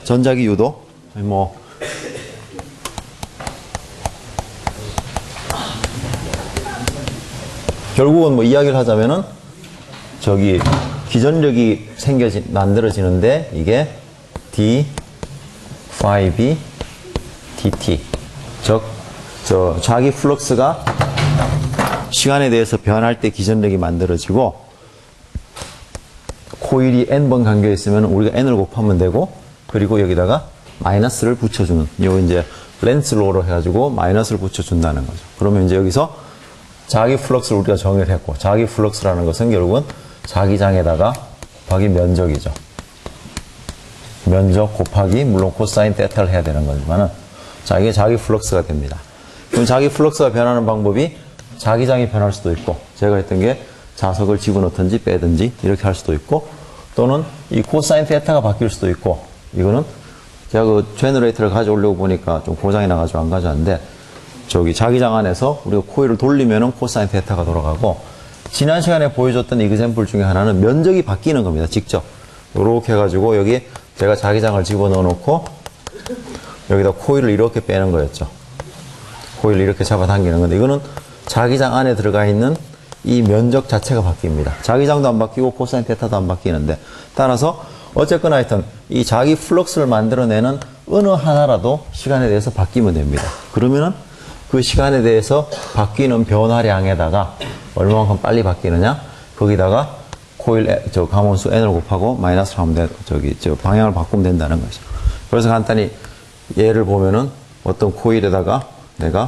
전자기 유도 뭐 결국은 뭐 이야기를 하자면은 저기 기전력이 만들어지는데 이게 d phi b dt 즉 저 자기 플럭스가 시간에 대해서 변할 때 기전력이 만들어지고 코일이 n번 감겨 있으면 우리가 n을 곱하면 되고 그리고 여기다가 마이너스를 붙여주는 요 이제 렌스 로로 해가지고 마이너스를 붙여준다는 거죠. 그러면 이제 여기서 자기 플럭스를 우리가 정의를 했고 자기 플럭스라는 것은 결국은 자기장에다가 곱하기 면적이죠. 면적 곱하기 물론 코사인 테타를 해야 되는 거지만은 자 이게 자기 플럭스가 됩니다. 그럼 자기 플럭스가 변하는 방법이 자기장이 변할 수도 있고 제가 했던 게 자석을 집어넣든지 빼든지 이렇게 할 수도 있고 또는 이 코사인 테타가 바뀔 수도 있고 이거는 제가 그 제너레이터를 가져오려고 보니까 좀 고장이 나가지고 안 가져왔는데 저기 자기장 안에서 우리가 코일을 돌리면은 코사인 테타가 돌아가고 지난 시간에 보여줬던 이그샘플 중에 하나는 면적이 바뀌는 겁니다. 직접 이렇게 해가지고 여기 제가 자기장을 집어넣어 놓고 여기다 코일을 이렇게 빼는 거였죠. 코일을 이렇게 잡아당기는 건데 이거는 자기장 안에 들어가 있는 이 면적 자체가 바뀝니다. 자기장도 안 바뀌고 코사인 테타도 안 바뀌는데 따라서 어쨌거나 하여튼 이 자기 플럭스를 만들어내는 어느 하나라도 시간에 대해서 바뀌면 됩니다. 그러면은 그 시간에 대해서 바뀌는 변화량에다가 얼마만큼 빨리 바뀌느냐 거기다가 코일 저 감원수 n을 곱하고 마이너스를 하면 돼. 저기 저 방향을 바꾸면 된다는 거죠. 그래서 간단히 예를 보면은 어떤 코일에다가 내가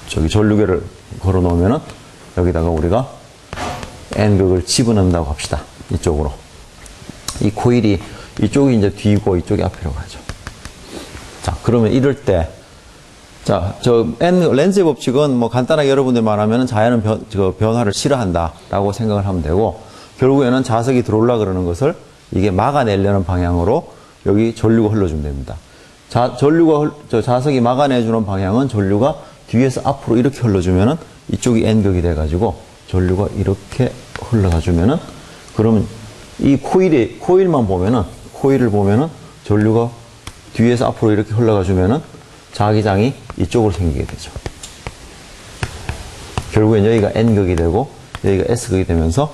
저기 전류계를 걸어 놓으면은 여기다가 우리가 n극을 집어넣는다고 합시다. 이쪽으로. 이 코일이 이쪽이 이제 뒤고 이쪽이 앞으로 가죠. 자, 그러면 이럴 때 자, 렌즈의 법칙은 뭐 간단하게 여러분들 말하면 자연은 변화를 싫어한다 라고 생각을 하면 되고 결국에는 자석이 들어올라 그러는 것을 이게 막아내려는 방향으로 여기 전류가 흘러주면 됩니다. 자석이 막아내주는 방향은 전류가 뒤에서 앞으로 이렇게 흘러주면은 이쪽이 n극이 돼가지고 전류가 이렇게 흘러가주면은 그러면 이 코일만 보면은 코일을 보면은 전류가 뒤에서 앞으로 이렇게 흘러가주면은 자기장이 이쪽으로 생기게 되죠. 결국엔 여기가 n극이 되고 여기가 s극이 되면서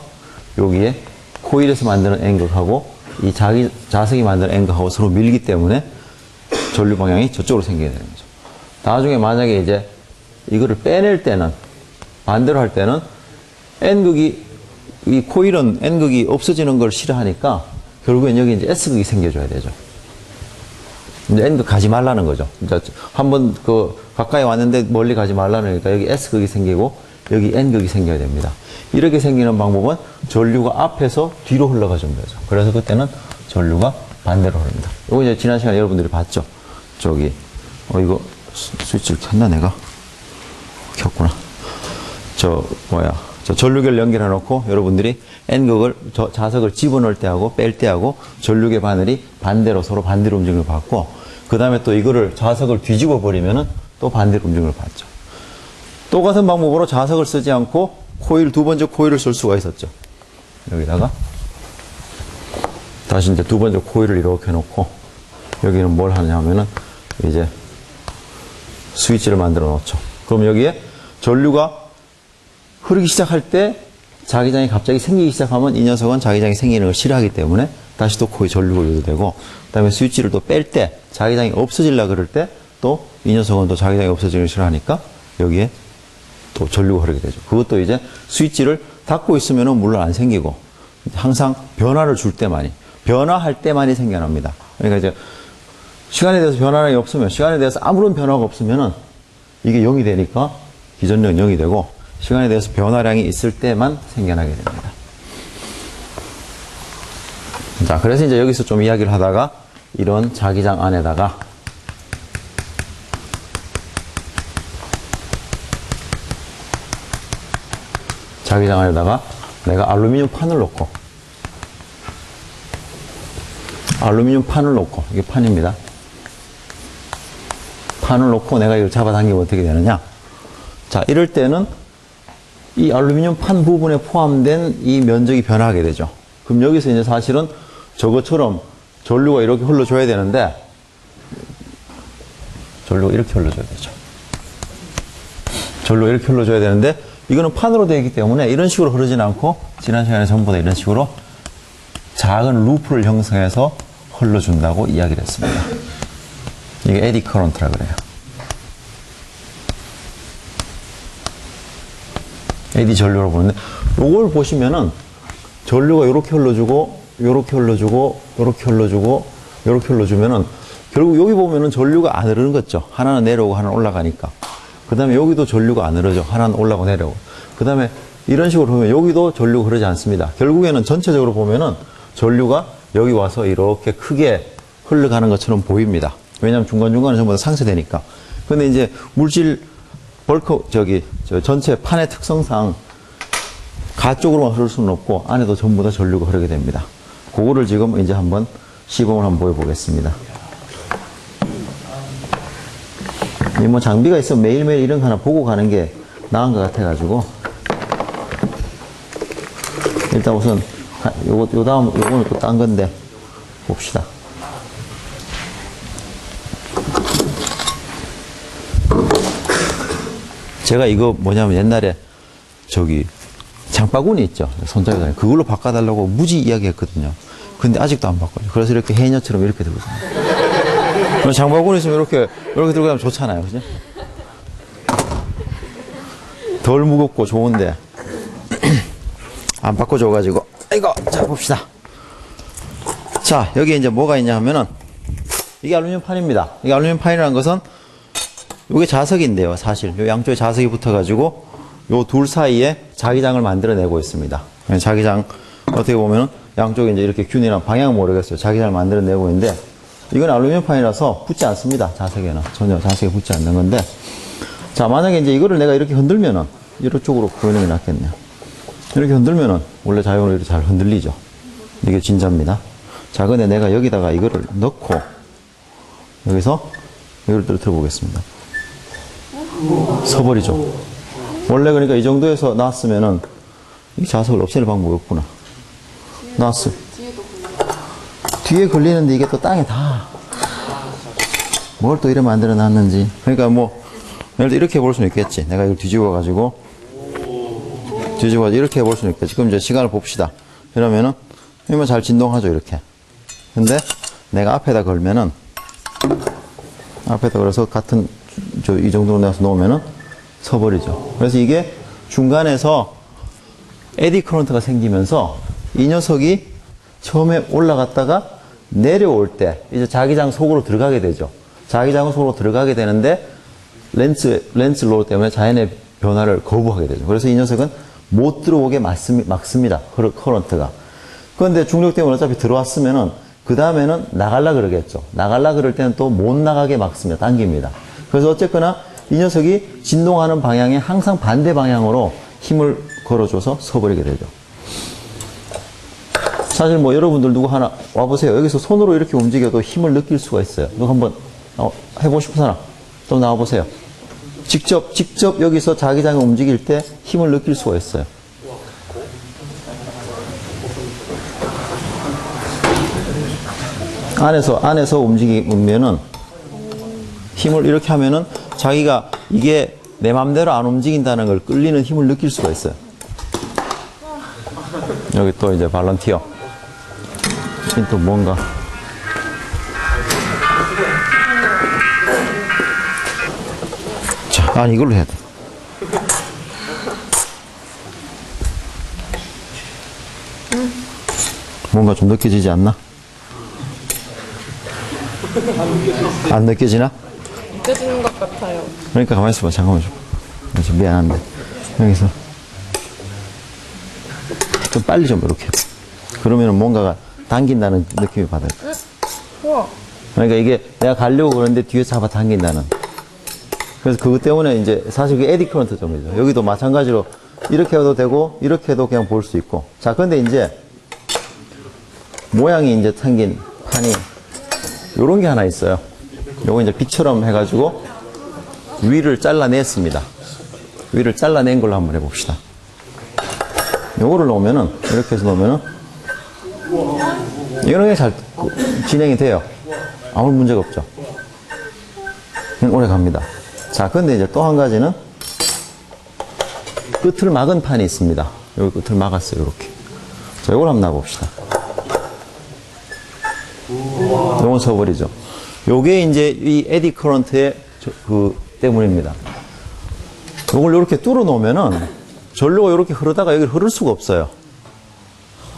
여기에 코일에서 만드는 n극하고 이 자석이 만드는 n극하고 서로 밀기 때문에 전류 방향이 저쪽으로 생기게 되는 거죠. 나중에 만약에 이제 이거를 빼낼 때는 반대로 할 때는 이 코일은 n극이 없어지는 걸 싫어하니까 결국엔 여기 이제 s극이 생겨줘야 되죠. 이제 n극 가지 말라는 거죠. 한번 가까이 왔는데 멀리 가지 말라니까 여기 s극이 생기고 여기 n극이 생겨야 됩니다. 이렇게 생기는 방법은 전류가 앞에서 뒤로 흘러가주는 거죠. 그래서 그때는 전류가 반대로 흐릅니다. 이거 이제 지난 시간에 여러분들이 봤죠. 이거 스위치를 켰나 내가? 켰구나. 저 전류계를 연결해 놓고 여러분들이 n극을 자석을 집어넣을 때하고 뺄 때하고 전류계 바늘이 반대로 서로 반대로 움직임을 받고 그 다음에 또 이거를 자석을 뒤집어 버리면은 또 반대로 움직임을 받죠. 똑같은 방법으로 자석을 쓰지 않고 두 번째 코일을 쓸 수가 있었죠. 여기다가 다시 이제 두 번째 코일을 이렇게 놓고 여기는 뭘 하냐 하면은 이제 스위치를 만들어 놓죠. 그럼 여기에 전류가 흐르기 시작할 때 자기장이 갑자기 생기기 시작하면 이 녀석은 자기장이 생기는 걸 싫어하기 때문에 다시 또 코일 전류가 유도되고 그 다음에 스위치를 또 뺄 때 자기장이 없어지려고 그럴 때 또 이 녀석은 또 자기장이 없어지는 걸 싫어하니까 여기에 또 전류가 흐르게 되죠. 그것도 이제 스위치를 닫고 있으면은 물론 안 생기고 항상 변화를 줄 때만이 변화할 때만이 생겨납니다. 그러니까 이제 시간에 대해서 변화량이 없으면 시간에 대해서 아무런 변화가 없으면은 이게 0이 되니까 기전력은 0이 되고 시간에 대해서 변화량이 있을 때만 생겨나게 됩니다. 자, 그래서 이제 여기서 좀 이야기를 하다가 이런 자기장 안에다가 내가 알루미늄 판을 놓고 이게 판입니다. 판을 놓고 내가 이걸 잡아당기면 어떻게 되느냐? 자, 이럴 때는 이 알루미늄 판 부분에 포함된 이 면적이 변하게 되죠. 그럼 여기서 이제 사실은 저것처럼 전류가 이렇게 흘러줘야 되는데, 전류가 이렇게 흘러줘야 되죠. 전류가 이렇게 흘러줘야 되는데, 이거는 판으로 되어 있기 때문에 이런 식으로 흐르진 않고, 지난 시간에 전부 다 이런 식으로 작은 루프를 형성해서 흘러준다고 이야기를 했습니다. 이게 에디 커런트라 그래요. 에디 전류라고 부르는데, 요걸 보시면은 전류가 이렇게 흘러주고, 요렇게 흘러주고, 요렇게 흘러주고, 요렇게 흘러주면은 결국 여기 보면은 전류가 안 흐르는 거죠. 하나는 내려오고 하나는 올라가니까. 그 다음에 여기도 전류가 안 흐르죠. 하나는 올라가고 내려오고. 그 다음에 이런 식으로 보면 여기도 전류가 흐르지 않습니다. 결국에는 전체적으로 보면은 전류가 여기 와서 이렇게 크게 흘러가는 것처럼 보입니다. 왜냐하면 중간중간에 전부 다 상쇄되니까. 근데 이제 물질 벌크, 전체 판의 특성상 가쪽으로만 흐를 수는 없고 안에도 전부 다 전류가 흐르게 됩니다. 그거를 지금 이제 한번 시범을 한번 보여보겠습니다. 뭐 장비가 있으면 매일매일 이런 거 하나 보고 가는 게 나은 것 같아가지고 일단 우선 요 다음 요거는 또 딴 건데 봅시다. 제가 이거 뭐냐면 옛날에 장바구니 있죠. 손잡이 다니 그걸로 바꿔달라고 무지 이야기했거든요. 근데 아직도 안 바꿔요. 그래서 이렇게 해녀처럼 이렇게 들고 있어요. 장바구니 있으면 이렇게 들고 가면 좋잖아요. 그죠? 덜 무겁고 좋은데 안 바꿔줘가지고 이거 자 봅시다. 자 여기 이제 뭐가 있냐 하면은 이게 알루미늄 판입니다. 이게 알루미늄 판이라는 것은 이게 자석인데요. 사실 요 양쪽에 자석이 붙어가지고 요 둘 사이에 자기장을 만들어내고 있습니다. 자기장 어떻게 보면은 양쪽에 이제 이렇게 균이나 방향은 모르겠어요. 자기장을 만들어내고 있는데 이건 알루미늄 판이라서 붙지 않습니다. 자석에는 전혀 자석에 붙지 않는 건데 자 만약에 이제 이거를 내가 이렇게 흔들면은 이쪽으로 보이는 게 낫겠네요. 이렇게 흔들면은 원래 자연으로 이렇게 잘 흔들리죠. 이게 진짜입니다. 자 근데 내가 여기다가 이거를 넣고 여기서 이걸 떨어뜨려 보겠습니다. 서버리죠. 원래 그러니까 이 정도에서 놨으면은 이 자석을 없앨 방법이 없구나. 놨어. 뒤에 걸리는데 이게 또 땅에 다 뭘 또 이래 만들어 놨는지. 그러니까 뭐 예를 들어 이렇게 볼 수는 있겠지. 내가 이걸 뒤집어 가지고 이렇게 볼 수는 있겠지. 그럼 이제 시간을 봅시다. 그러면은 이러면 잘 진동하죠 이렇게. 근데 내가 앞에다 걸면은 앞에다 걸어서 같은 이 정도로 내서 놓으면은 서버리죠. 그래서 이게 중간에서 에디 커런트가 생기면서 이 녀석이 처음에 올라갔다가 내려올 때 이제 자기장 속으로 들어가게 되죠. 자기장 속으로 들어가게 되는데 렌즈 로우 때문에 자연의 변화를 거부하게 되죠. 그래서 이 녀석은 못 들어오게 막습니다. 커런트가. 그런데 중력 때문에 어차피 들어왔으면은 그 다음에는 나갈라 그러겠죠. 나갈라 그럴 때는 또 못 나가게 막습니다. 당깁니다. 그래서 어쨌거나 이 녀석이 진동하는 방향에 항상 반대 방향으로 힘을 걸어줘서 서버리게 되죠. 사실 뭐 여러분들 누구 하나 와보세요. 여기서 손으로 이렇게 움직여도 힘을 느낄 수가 있어요. 누구 한번 해보고 싶은 사람 또 나와보세요. 직접 여기서 자기장을 움직일 때 힘을 느낄 수가 있어요. 안에서 움직이면은 힘을 이렇게 하면은 자기가 이게 내 맘대로 안 움직인다는 걸 끌리는 힘을 느낄 수가 있어요. 여기 또 이제 발런티어. 또 뭔가. 자, 이걸로 해야 돼. 뭔가 좀 느껴지지 않나? 안 느껴지나? 느껴지는 것 같아요. 그러니까 가만히 있어봐. 잠깐만 좀. 미안한데. 여기서. 좀 빨리 좀 이렇게. 그러면 뭔가가 당긴다는 느낌이 받아요. 우와. 그러니까 이게 내가 가려고 그러는데 뒤에서 잡아 당긴다는. 그래서 그것 때문에 이제 사실 그게 에디 커런트 점이죠. 여기도 마찬가지로 이렇게 해도 되고 이렇게 해도 그냥 볼 수 있고. 자, 근데 이제 모양이 이제 생긴 판이 요런 게 하나 있어요. 요거 이제 빛처럼 해가지고 위를 잘라냈습니다. 위를 잘라낸 걸로 한번 해봅시다. 요거를 놓으면은, 이렇게 해서 놓으면은 이거는 그냥 잘 진행이 돼요. 아무 문제가 없죠. 오래 갑니다. 자, 근데 이제 또 한 가지는 끝을 막은 판이 있습니다. 여기 끝을 막았어요, 이렇게. 자, 이걸 한번 놔봅시다. 이건 서버리죠. 요게 이제 이 에디 커런트의 때문입니다. 이걸 이렇게 뚫어 놓으면은 전류가 이렇게 흐르다가 여기 흐를 수가 없어요.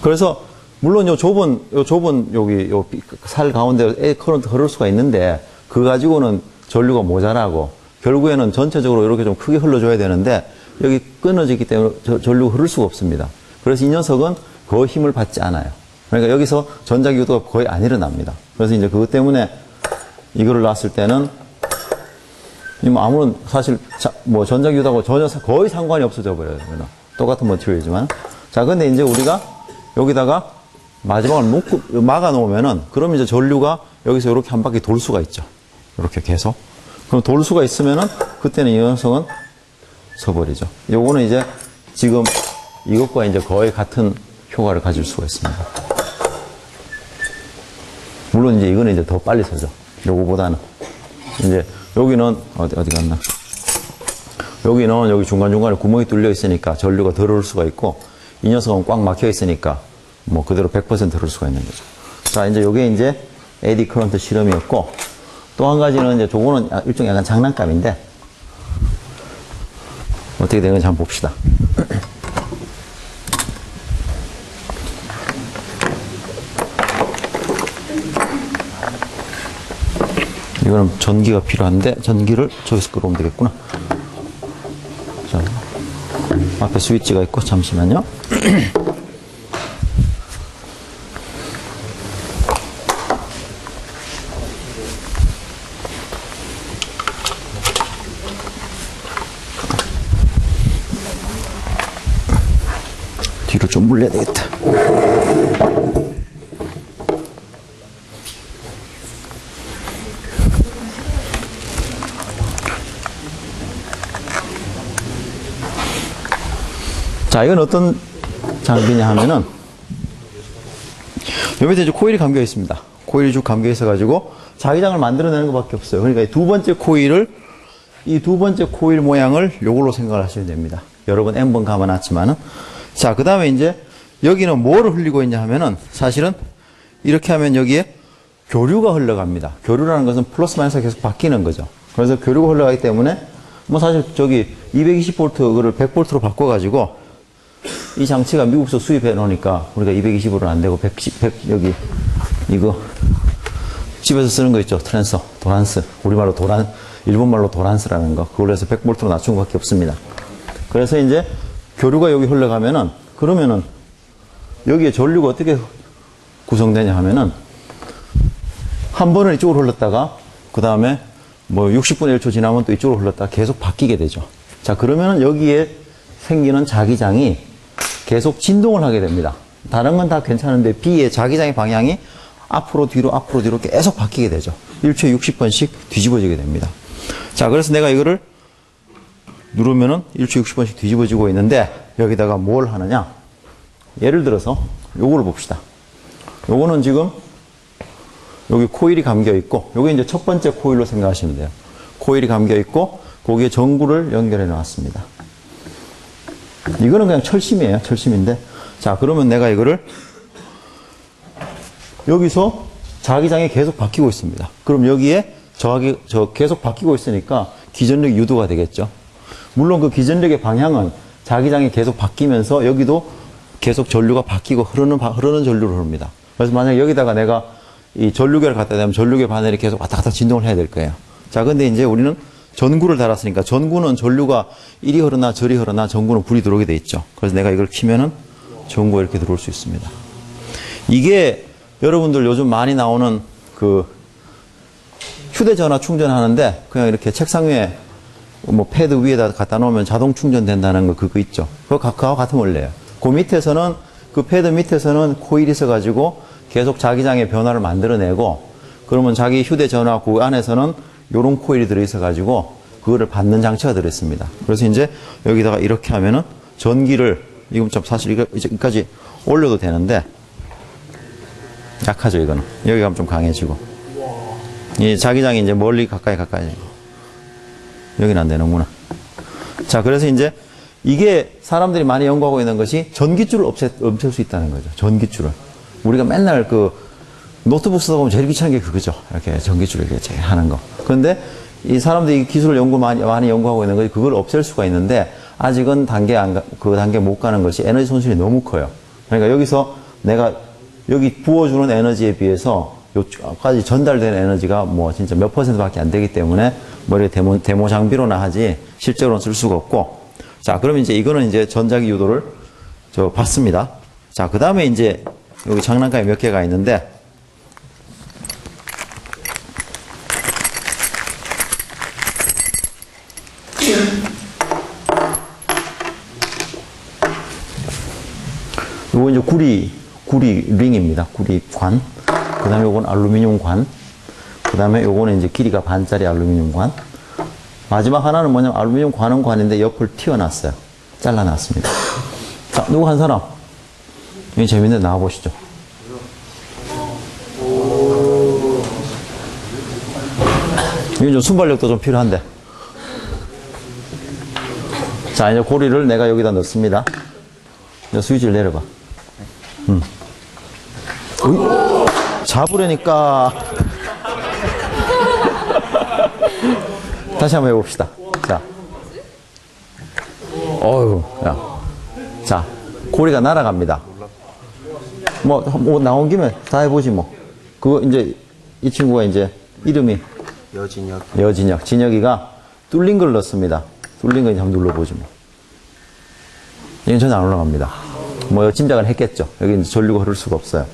그래서 물론 요 좁은 여기 요 살 가운데 에디 커런트 흐를 수가 있는데 그거 가지고는 전류가 모자라고 결국에는 전체적으로 이렇게 좀 크게 흘러줘야 되는데 여기 끊어지기 때문에 전류가 흐를 수가 없습니다. 그래서 이 녀석은 거의 힘을 받지 않아요. 그러니까 여기서 전자기 유도가 거의 안 일어납니다. 그래서 이제 그것 때문에 이거를 놨을 때는 아무런 사실 뭐 전자기 유도하고 전혀 거의 상관이 없어져 버려요. 똑같은 머티리얼이지만. 자, 근데 이제 우리가 여기다가 마지막을 막아 놓으면은 그럼 이제 전류가 여기서 이렇게 한 바퀴 돌 수가 있죠. 이렇게 계속. 그럼 돌 수가 있으면은 그때는 이 녀석은 서버리죠. 요거는 이제 지금 이것과 이제 거의 같은 효과를 가질 수가 있습니다. 물론 이제 이거는 이제 더 빨리 서죠. 요거보다는. 이제 여기는 어디 갔나? 여기는 여기 중간중간에 구멍이 뚫려 있으니까 전류가 덜 흐를 수가 있고 이 녀석은 꽉 막혀 있으니까 뭐 그대로 100% 흐를 수가 있는 거죠. 자, 이제 요게 이제 에디 커런트 실험이었고 또 한 가지는 이제 저거는 일종의 약간 장난감인데 어떻게 되는지 한번 봅시다. 이거는 전기가 필요한데 전기를 저기서 끌어오면 되겠구나. 자, 앞에 스위치가 있고 잠시만요. 뒤로 좀 물려야 되겠다. 자, 이건 어떤 장비냐 하면은, 요 밑에 이제 코일이 감겨 있습니다. 코일이 쭉 감겨 있어가지고, 자기장을 만들어내는 것 밖에 없어요. 그러니까 이 두 번째 코일 모양을 요걸로 생각을 하시면 됩니다. 여러 번 N번 감아놨지만은. 자, 그 다음에 이제, 여기는 뭐를 흘리고 있냐 하면은, 사실은, 이렇게 하면 여기에 교류가 흘러갑니다. 교류라는 것은 플러스 마이너스가 계속 바뀌는 거죠. 그래서 교류가 흘러가기 때문에, 뭐 사실 저기 220V 그걸 100V로 바꿔가지고, 이 장치가 미국에서 수입해 놓으니까 우리가 220으로는 안 되고 110, 여기 이거 집에서 쓰는 거 있죠. 트랜서, 도란스. 우리말로 일본말로 도란스라는 거. 그걸로 해서 100V로 낮춘 것밖에 없습니다. 그래서 이제 교류가 여기 흘러가면은 그러면은 여기에 전류가 어떻게 구성되냐 하면은 한 번은 이쪽으로 흘렀다가 그 다음에 뭐 60분의 1초 지나면 또 이쪽으로 흘렀다가 계속 바뀌게 되죠. 자, 그러면은 여기에 생기는 자기장이 계속 진동을 하게 됩니다. 다른 건 다 괜찮은데 B의 자기장의 방향이 앞으로 뒤로 계속 바뀌게 되죠. 1초에 60번씩 뒤집어지게 됩니다. 자, 그래서 내가 이거를 누르면은 1초에 60번씩 뒤집어지고 있는데 여기다가 뭘 하느냐? 예를 들어서 요거를 봅시다. 요거는 지금 여기 코일이 감겨 있고 요게 이제 첫 번째 코일로 생각하시면 돼요. 코일이 감겨 있고 거기에 전구를 연결해 놨습니다. 이거는 그냥 철심이에요. 철심인데. 자, 그러면 내가 이거를 여기서 자기장이 계속 바뀌고 있습니다. 그럼 여기에 계속 바뀌고 있으니까 기전력 유도가 되겠죠. 물론 그 기전력의 방향은 자기장이 계속 바뀌면서 여기도 계속 전류가 바뀌고 흐르는 전류로 흐릅니다. 그래서 만약에 여기다가 내가 이 전류계를 갖다 대면 전류계 바늘이 계속 왔다 갔다 진동을 해야 될 거예요. 자, 근데 이제 우리는 전구를 달았으니까 전구는 전류가 이리 흐르나 저리 흐르나 전구는 불이 들어오게 돼 있죠. 그래서 내가 이걸 키면은 전구가 이렇게 들어올 수 있습니다. 이게 여러분들 요즘 많이 나오는 그 휴대전화 충전하는데 그냥 이렇게 책상 위에 뭐 패드 위에다 갖다 놓으면 자동 충전된다는 거 그거 있죠. 그거와 같은 원리예요. 그 밑에서는 그 패드 밑에서는 코일이 있어가지고 계속 자기장의 변화를 만들어내고 그러면 자기 휴대전화 그 안에서는 요런 코일이 들어있어가지고 그거를 받는 장치가 들어있습니다. 그래서 이제 여기다가 이렇게 하면은 전기를 이건 좀 사실 여기까지 올려도 되는데 약하죠, 이거는. 여기 가면 좀 강해지고. 이 자기장이 이제 멀리 가까이. 여기는 안 되는구나. 자, 그래서 이제 이게 사람들이 많이 연구하고 있는 것이 전기줄을 없앨 수 있다는 거죠. 전기줄을. 우리가 맨날 그 노트북 쓰다 보면 제일 귀찮은 게 그거죠. 이렇게 전기줄을 이렇게 하는 거. 그런데 이 사람들이 이 기술을 많이 연구하고 있는 것이 그걸 없앨 수가 있는데 아직은 그 단계 못 가는 것이 에너지 손실이 너무 커요. 그러니까 여기서 내가 여기 부어주는 에너지에 비해서 요까지 전달되는 에너지가 뭐 진짜 몇 %밖에 안 되기 때문에 뭐 이렇게 데모 장비로나 하지 실제로는 쓸 수가 없고. 자, 그러면 이제 이거는 이제 전자기 유도를 봤습니다. 자, 그 다음에 이제 여기 장난감이 몇 개가 있는데 요거 이제 구리 링입니다. 구리 관. 그 다음에 요건 알루미늄 관. 그 다음에 요거는 이제 길이가 반짜리 알루미늄 관. 마지막 하나는 뭐냐면 알루미늄 관은 관인데 옆을 튀어놨어요. 잘라놨습니다. 자, 누구 한 사람? 여기 재밌는데 나와보시죠. 이건 좀 순발력도 좀 필요한데. 자, 이제 고리를 내가 여기다 넣습니다. 이제 스위치를 내려봐. 잡으려니까. 다시 한번 해봅시다. 자. 야. 자, 고리가 날아갑니다. 뭐 나온 김에 다 해보지 뭐. 그거 이제, 이 친구가 이제, 이름이. 여진혁. 진혁이가 뚫린 걸 넣습니다. 뚫린 거 이제 한번 눌러보지 뭐. 이건 전혀 안 올라갑니다. 뭐, 짐작을 했겠죠. 여기 이제 전류가 흐를 수가 없어요.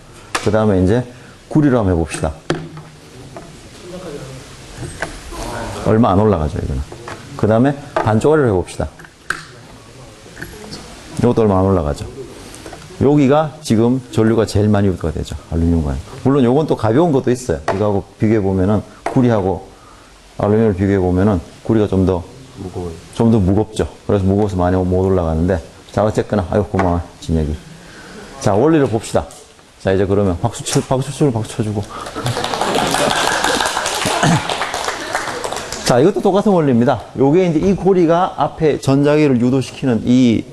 그 다음에 이제, 구리로 한번 해봅시다. 얼마 안 올라가죠, 이거는. 그 다음에 반쪽짜리로 해봅시다. 이것도 얼마 안 올라가죠. 여기가 지금 전류가 제일 많이 유도가 되죠. 알루미늄관. 물론 요건 또 가벼운 것도 있어요. 이거하고 비교해보면은, 구리하고 알루미늄을 비교해보면은, 구리가 좀 더 무겁죠. 그래서 무거워서 많이 못 올라가는데, 자, 어쨌거나, 아유, 고마워, 진혁이. 자, 원리를 봅시다. 자, 이제 그러면 박수 쳐주고. 자, 이것도 똑같은 원리입니다. 요게 이제 이 고리가 앞에 전자기를 유도시키는 이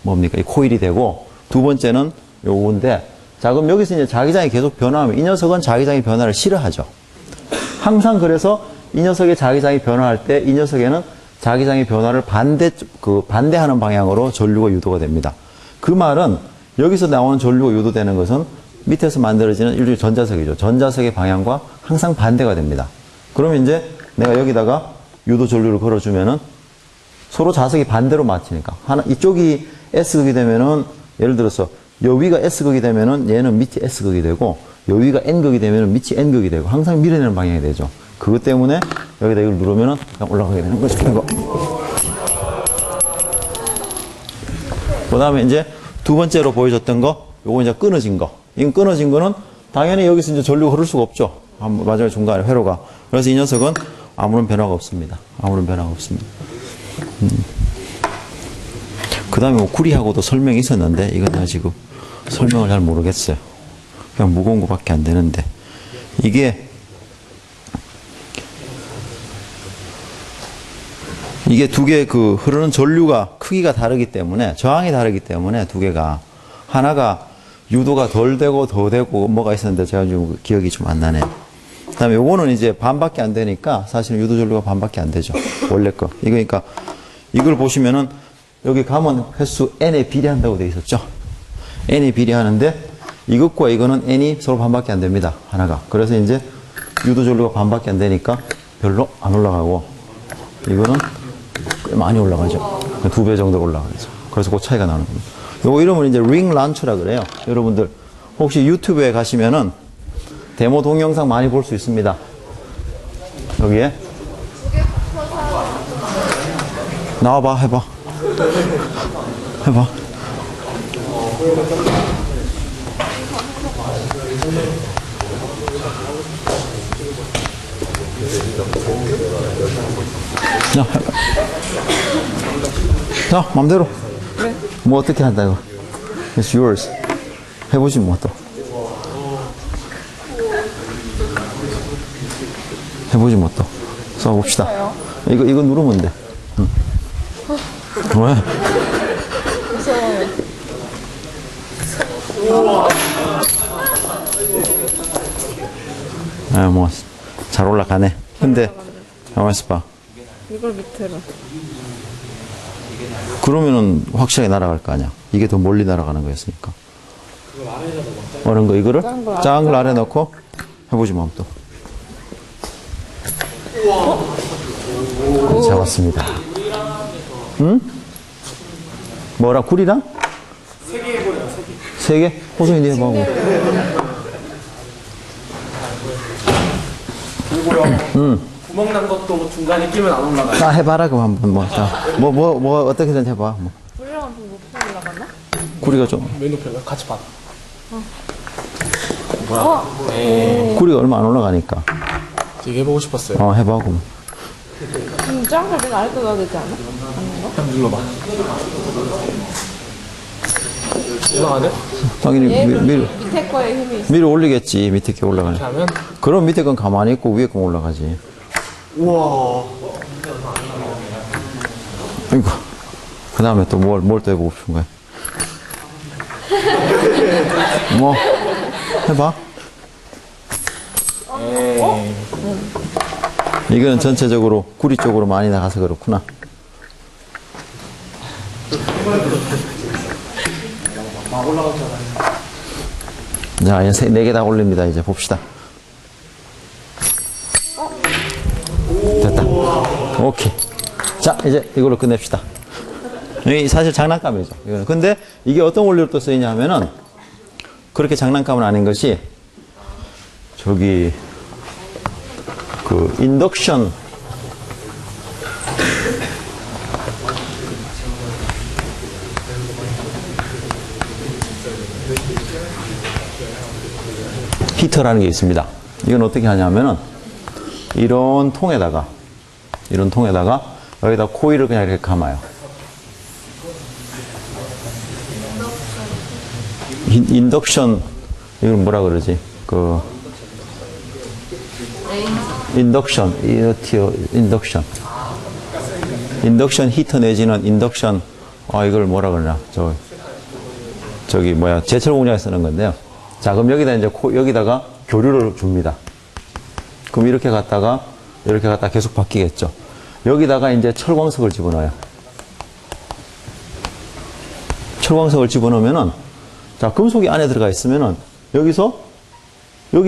뭡니까? 이 코일이 되고, 두 번째는 요건데, 자, 그럼 여기서 이제 자기장이 계속 변화하면 이 녀석은 자기장의 변화를 싫어하죠. 항상 그래서 이 녀석의 자기장이 변화할 때 이 녀석에는 자기장의 변화를 반대하는 방향으로 전류가 유도가 됩니다. 그 말은 여기서 나오는 전류가 유도되는 것은 밑에서 만들어지는 일종의 전자석이죠. 전자석의 방향과 항상 반대가 됩니다. 그러면 이제 내가 여기다가 유도 전류를 걸어주면은 서로 자석이 반대로 맞추니까 이쪽이 S극이 되면은 예를 들어서 여위가 S극이 되면은 얘는 밑이 S극이 되고 여위가 N극이 되면은 밑이 N극이 되고 항상 밀어내는 방향이 되죠. 그것 때문에 여기다 이걸 누르면은 그냥 올라가게 되는 거죠. 이거. 그 다음에 이제 두 번째로 보여줬던 거, 요거 이제 끊어진 거. 이건 끊어진 거는 당연히 여기서 이제 전류가 흐를 수가 없죠. 마지막 중간에 회로가. 그래서 이 녀석은 아무런 변화가 없습니다. 그 다음에 뭐 구리하고도 설명이 있었는데, 이건 나 지금 설명을 잘 모르겠어요. 그냥 무거운 거밖에 안 되는데. 이게 두 개 흐르는 전류가 크기가 다르기 때문에, 저항이 다르기 때문에 두 개가, 하나가 유도가 덜 되고 더 되고 뭐가 있었는데 제가 지금 기억이 좀 안 나네요. 그 다음에 요거는 이제 반밖에 안 되니까 사실은 유도 전류가 반밖에 안 되죠. 원래 거. 그러니까 이걸 보시면은 여기 가면 횟수 N에 비례한다고 되어 있었죠. N이 비례하는데 이것과 이거는 N이 서로 반밖에 안 됩니다. 하나가. 그래서 이제 유도 전류가 반밖에 안 되니까 별로 안 올라가고 이거는 꽤 많이 올라가죠. 2배 정도 올라가죠. 그래서 그 차이가 나는 겁니다. 요거 이름은 이제 링 란처라 그래요. 여러분들 혹시 유튜브에 가시면은 데모 동영상 많이 볼 수 있습니다. 여기에 나와봐, 해봐. 자, 맘대로. 뭐 어떻게 한다 이거. It's yours. 해보지 뭐 또. 해보지 뭐 또. 써봅시다. 이거 누르면 돼. 응. 왜? 무서워요. 아, 뭐, 잘 올라가네. 근데, 가만 있어봐. 이걸 밑으로. 그러면은 확실하게 날아갈 거 아니야. 이게 더 멀리 날아가는 거였으니까. 어느 거, 이거를? 작은 걸 아래 넣고, 해보지 뭐, 또. 잡았습니다. 응? 뭐라, 굴이랑? 3개 해보래요, 3개. 3개? 호성이 네 해봐. 그리고요, 구멍 난 것도 중간에 끼면 안 올라가요. 자, 해봐라, 그럼 한번. 뭐, 자, 어떻게든 해봐. 뭐. 불량은 좀 높이 올라가나? 구리가 좀, 왜 높여요? 같이 봐. 구리가 얼마 안 올라가니까. 되게 해보고 싶었어요. 해봐, 그럼. 작은 걸 맨 아래도 넣어야 되지 않아? 한번 눌러봐. 올라가네? 당연히 밑에 거에 힘이 있어. 위로 올리겠지, 밑에 게 올라가네. 이렇게 하면, 그럼 밑에 건 가만히 있고 위에 건 올라가지. 우와. 아이고. 그 다음에 또 뭘 또 해보고 싶은 거야? 뭐, 해봐. 이거는 전체적으로 구리 쪽으로 많이 나가서 그렇구나. 자, 이제 4개 다 올립니다. 이제 봅시다. 됐다. 오케이. 자, 이제 이걸로 끝냅시다. 이 사실 장난감이죠. 이거는. 근데 이게 어떤 원리로 또 쓰이냐 하면은 그렇게 장난감은 아닌 것이 저기 그 인덕션 히터라는 게 있습니다. 이건 어떻게 하냐면은 이런 통에다가 여기다 코일을 그냥 이렇게 감아요. 인덕션 이걸 뭐라 그러지? 그 인덕션 히터 내지는 인덕션 이걸 뭐라 그러나 저기 뭐야 제철 공장에 쓰는 건데요. 자, 그럼 여기다 이제 여기다가 교류를 줍니다. 그럼 이렇게 갔다가 계속 바뀌겠죠. 여기다가 이제 철광석을 집어넣어요. 철광석을 집어넣으면은 자, 금속이 안에 들어가 있으면은 여기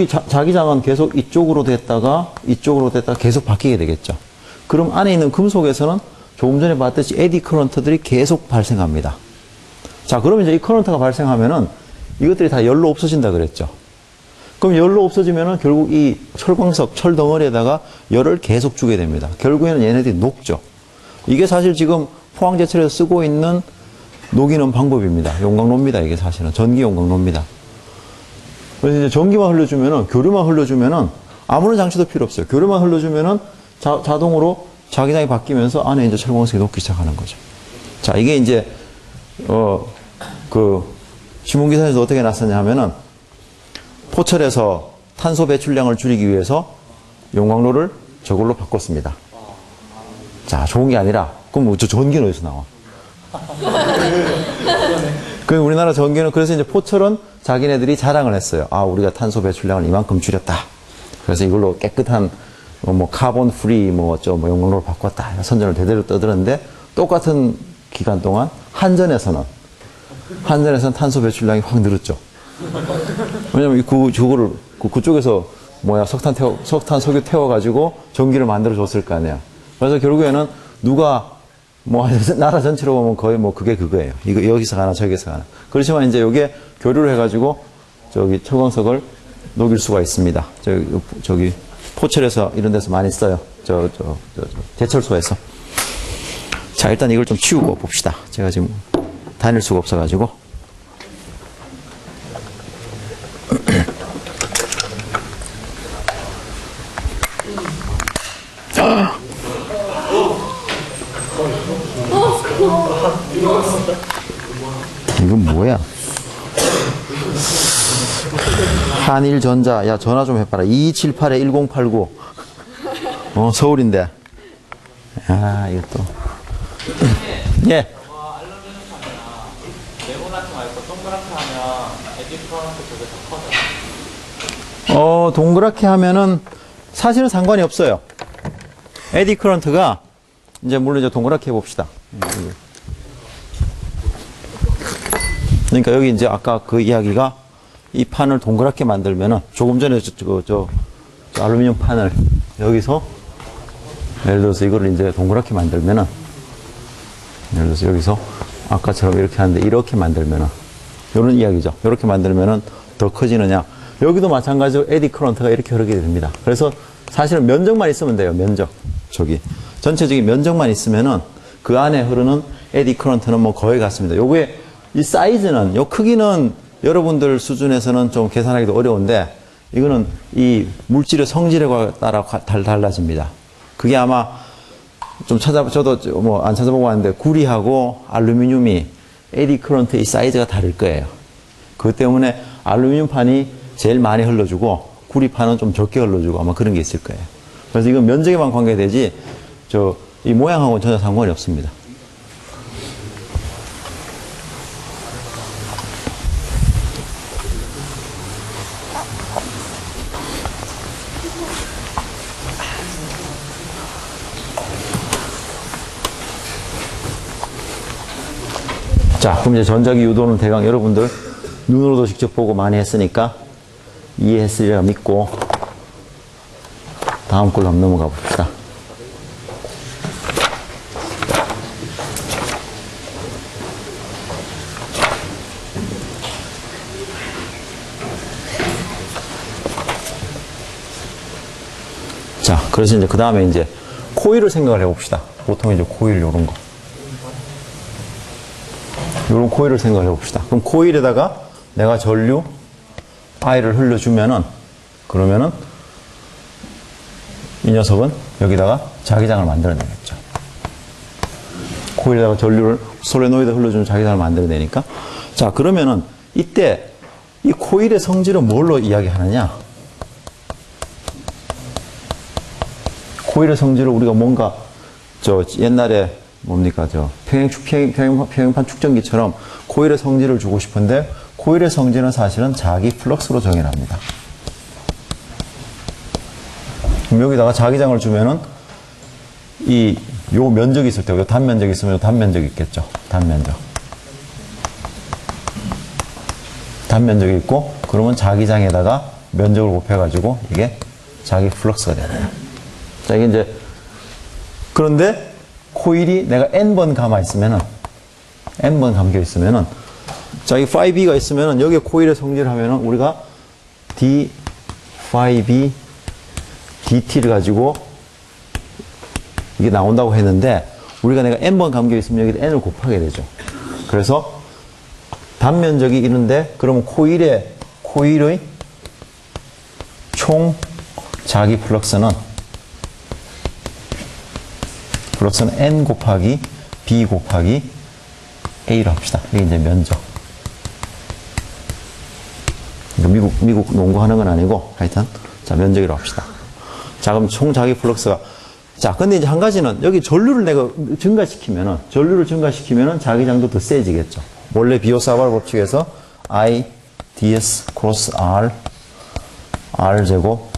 자기장은 계속 이쪽으로 됐다가 계속 바뀌게 되겠죠. 그럼 안에 있는 금속에서는 조금 전에 봤듯이 에디 커런트들이 계속 발생합니다. 자, 그러면 이제 이 커런트가 발생하면은 이것들이 다 열로 없어진다 그랬죠. 그럼 열로 없어지면은 결국 이 철광석, 철 덩어리에다가 열을 계속 주게 됩니다. 결국에는 얘네들이 녹죠. 이게 사실 지금 포항제철에서 쓰고 있는 녹이는 방법입니다. 용광로입니다. 이게 사실은 전기 용광로입니다. 그래서 이제 전기만 흘려주면은, 교류만 흘려주면은 아무런 장치도 필요 없어요. 교류만 흘려주면은 자동으로 자기장이 바뀌면서 안에 이제 철광석이 녹기 시작하는 거죠. 자, 이게 이제 신문기사에서 어떻게 났었냐 하면은 포철에서 탄소 배출량을 줄이기 위해서 용광로를 저걸로 바꿨습니다. 자, 좋은 게 아니라 그럼 저 전기는 어디서 나와? 그 우리나라 전기는 그래서 이제 포철은 자기네들이 자랑을 했어요. 우리가 탄소 배출량을 이만큼 줄였다. 그래서 이걸로 깨끗한 카본 프리 용광로를 바꿨다. 선전을 대대로 떠들었는데 똑같은 기간 동안 한전에서는 탄소 배출량이 확 늘었죠. 왜냐면 그쪽에서 석탄, 석유 태워가지고 전기를 만들어줬을 거 아니야. 그래서 결국에는 누가 나라 전체로 보면 거의 그게 그거예요. 여기서 가나 저기서 가나. 그렇지만 이제 요게 교류를 해가지고 저기 철광석을 녹일 수가 있습니다. 저기 포철에서 이런 데서 많이 써요. 제철소에서. 자, 일단 이걸 좀 치우고 봅시다. 제가 지금 다닐 수가 없어가지고. 이건 뭐야? 한일전자, 야, 전화 좀 해봐라. 2278-1089. 서울인데. 아, 이것도. 예. 네모나게 말고 동그랗게 하면 에디 프런트 쪽에 더 커져요. 동그랗게 하면은 사실은 상관이 없어요. 에디 커런트가 이제 물론 이제 동그랗게 해봅시다. 그러니까 여기 이제 아까 그 이야기가 이 판을 동그랗게 만들면은 조금 전에 저 알루미늄 판을 여기서 예를 들어서 이거를 이제 동그랗게 만들면은 예를 들어서 여기서 아까처럼 이렇게 하는데 이렇게 만들면은 이런 이야기죠. 이렇게 만들면은 더 커지느냐. 여기도 마찬가지로 에디 커런트가 이렇게 흐르게 됩니다. 그래서 사실은 면적만 있으면 돼요. 면적. 저기 전체적인 면적만 있으면은 그 안에 흐르는 에디 커런트는 뭐 거의 같습니다. 요게 이 사이즈는 요 크기는 여러분들 수준에서는 좀 계산하기도 어려운데 이거는 이 물질의 성질에 따라 달라집니다. 그게 아마 좀 저도 뭐 안 찾아보고 왔는데 구리하고 알루미늄이 에디 커런트의 사이즈가 다를 거예요. 그것 때문에 알루미늄판이 제일 많이 흘러주고 구리판은 좀 적게 흘러주고 아마 그런 게 있을 거예요. 그래서 이건 면적에만 관계되지 이 모양하고는 전혀 상관이 없습니다. 자, 그럼 이제 전자기 유도는 대강 여러분들 눈으로도 직접 보고 많이 했으니까 이해했으리라 믿고 다음 걸로 한번 넘어가 봅시다. 자, 그래서 이제 그 다음에 이제 코일을 생각을 해봅시다. 보통 이제 코일 요런 거. 요런 코일을 생각을 해봅시다. 그럼 코일에다가 내가 전류 I를 흘려주면은, 그러면은 이 녀석은 여기다가 자기장을 만들어내겠죠. 코일에다가 전류를 솔레노이드 흘려주면 자기장을 만들어내니까. 자, 그러면은 이때 이 코일의 성질은 뭘로 이야기하느냐? 코일의 성질을 우리가 뭔가 옛날에 뭡니까 평형판 축전기처럼 코일의 성질을 주고 싶은데 코일의 성질은 사실은 자기 플럭스로 정의합니다. 그럼 여기다가 자기장을 주면은 요 면적이 있을 때요 단면적이 있으면 요 단면적이 있겠죠. 단면적이 있고 그러면 자기장에다가 면적을 곱해가지고 이게 자기 플럭스가 됩니다. 자, 이게 이제 그런데 코일이 내가 n번 감아 있으면은 n번 감겨 있으면은 자, 이 phi b가 있으면은 여기에 코일의 성질을 하면은 우리가 d phi b dt를 가지고 이게 나온다고 했는데 우리가 내가 n번 감겨 있으면 여기다 n을 곱하게 되죠. 그래서 단면적이 이런데 그러면 코일의 총 자기 플럭스는 n 곱하기 b 곱하기 a로 합시다. 이게 이제 면적. 미국 농구하는 건 아니고 하여튼 자, 면적으로 합시다. 자, 그럼 총 자기 플럭스가 자, 근데 이제 한 가지는 여기 전류를 내가 증가시키면은 자기장도 더 세지겠죠. 원래 비오사발 법칙에서 I ds 크로스 r 제곱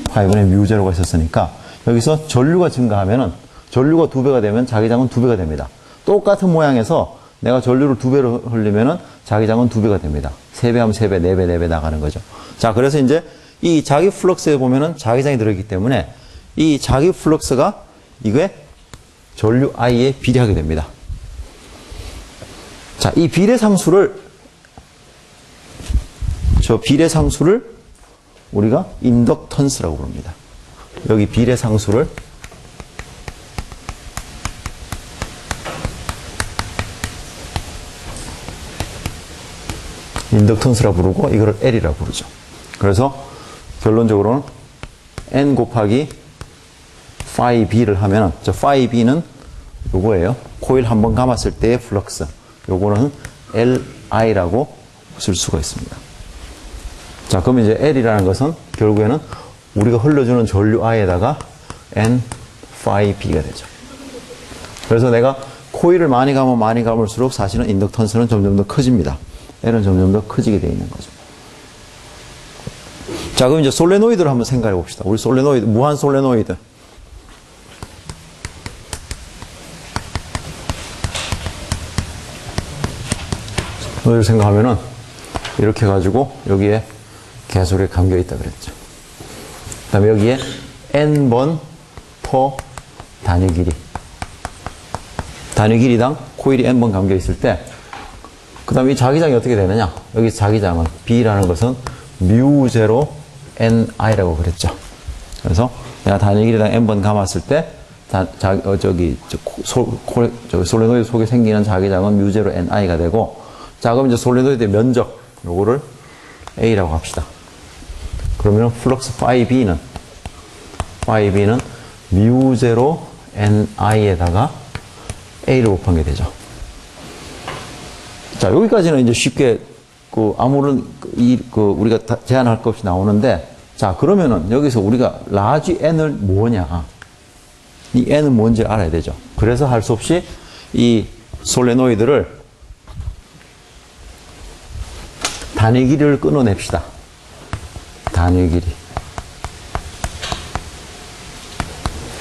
파이분의 뮤 제로가 있었으니까 여기서 전류가 증가하면은 전류가 2배가 되면 자기장은 2배가 됩니다. 똑같은 모양에서 내가 전류를 2배로 흘리면은 자기장은 2배가 됩니다. 3배 하면 3배, 4배, 4배 나가는 거죠. 자, 그래서 이제 이 자기 플럭스에 보면은 자기장이 들어있기 때문에 이 자기 플럭스가 이게 전류 I에 비례하게 됩니다. 자, 이 비례상수를 우리가 인덕턴스라고 부릅니다. 여기 비례상수를 인덕턴스라 부르고 이거를 L이라 부르죠. 그래서 결론적으로는 N 곱하기 phi B를 하면 저 phi B는 요거예요. 코일 한번 감았을 때의 플럭스. 요거는 LI라고 쓸 수가 있습니다. 자, 그러면 이제 L이라는 것은 결국에는 우리가 흘러주는 전류 I에다가 N, phi B가 되죠. 그래서 내가 코일을 많이 가면 많이 감을수록 사실은 인덕턴스는 점점 더 커집니다. L은 점점 더 커지게 되어 있는 거죠. 자, 그럼 이제 솔레노이드를 한번 생각해 봅시다. 우리 솔레노이드, 무한 솔레노이드. 노이드를 생각하면은 이렇게 해가지고 여기에 계속 이렇게 감겨 있다 그랬죠. 그 다음에 여기에 N번 퍼 단위 길이. 단위 길이당 코일이 N번 감겨 있을 때, 그 다음에 이 자기장이 어떻게 되느냐? 여기 자기장은 B라는 것은 μ0 NI라고 그랬죠. 그래서 내가 단위 길이당 N번 감았을 때, 솔레노이드 속에 생기는 자기장은 μ0 NI가 되고, 자, 그럼 이제 솔레노이드의 면적, 요거를 A라고 합시다. 그러면 플럭스 phi B는 μ0 NI에다가 A를 곱한 게 되죠. 자, 여기까지는 이제 쉽게, 아무런, 우리가 제한할 것 없이 나오는데, 자, 그러면은 여기서 우리가 라지 N을 뭐냐. 이 N은 뭔지 알아야 되죠. 그래서 할 수 없이 이 솔레노이드를 단위 길이를 끊어냅시다. 단위 길이.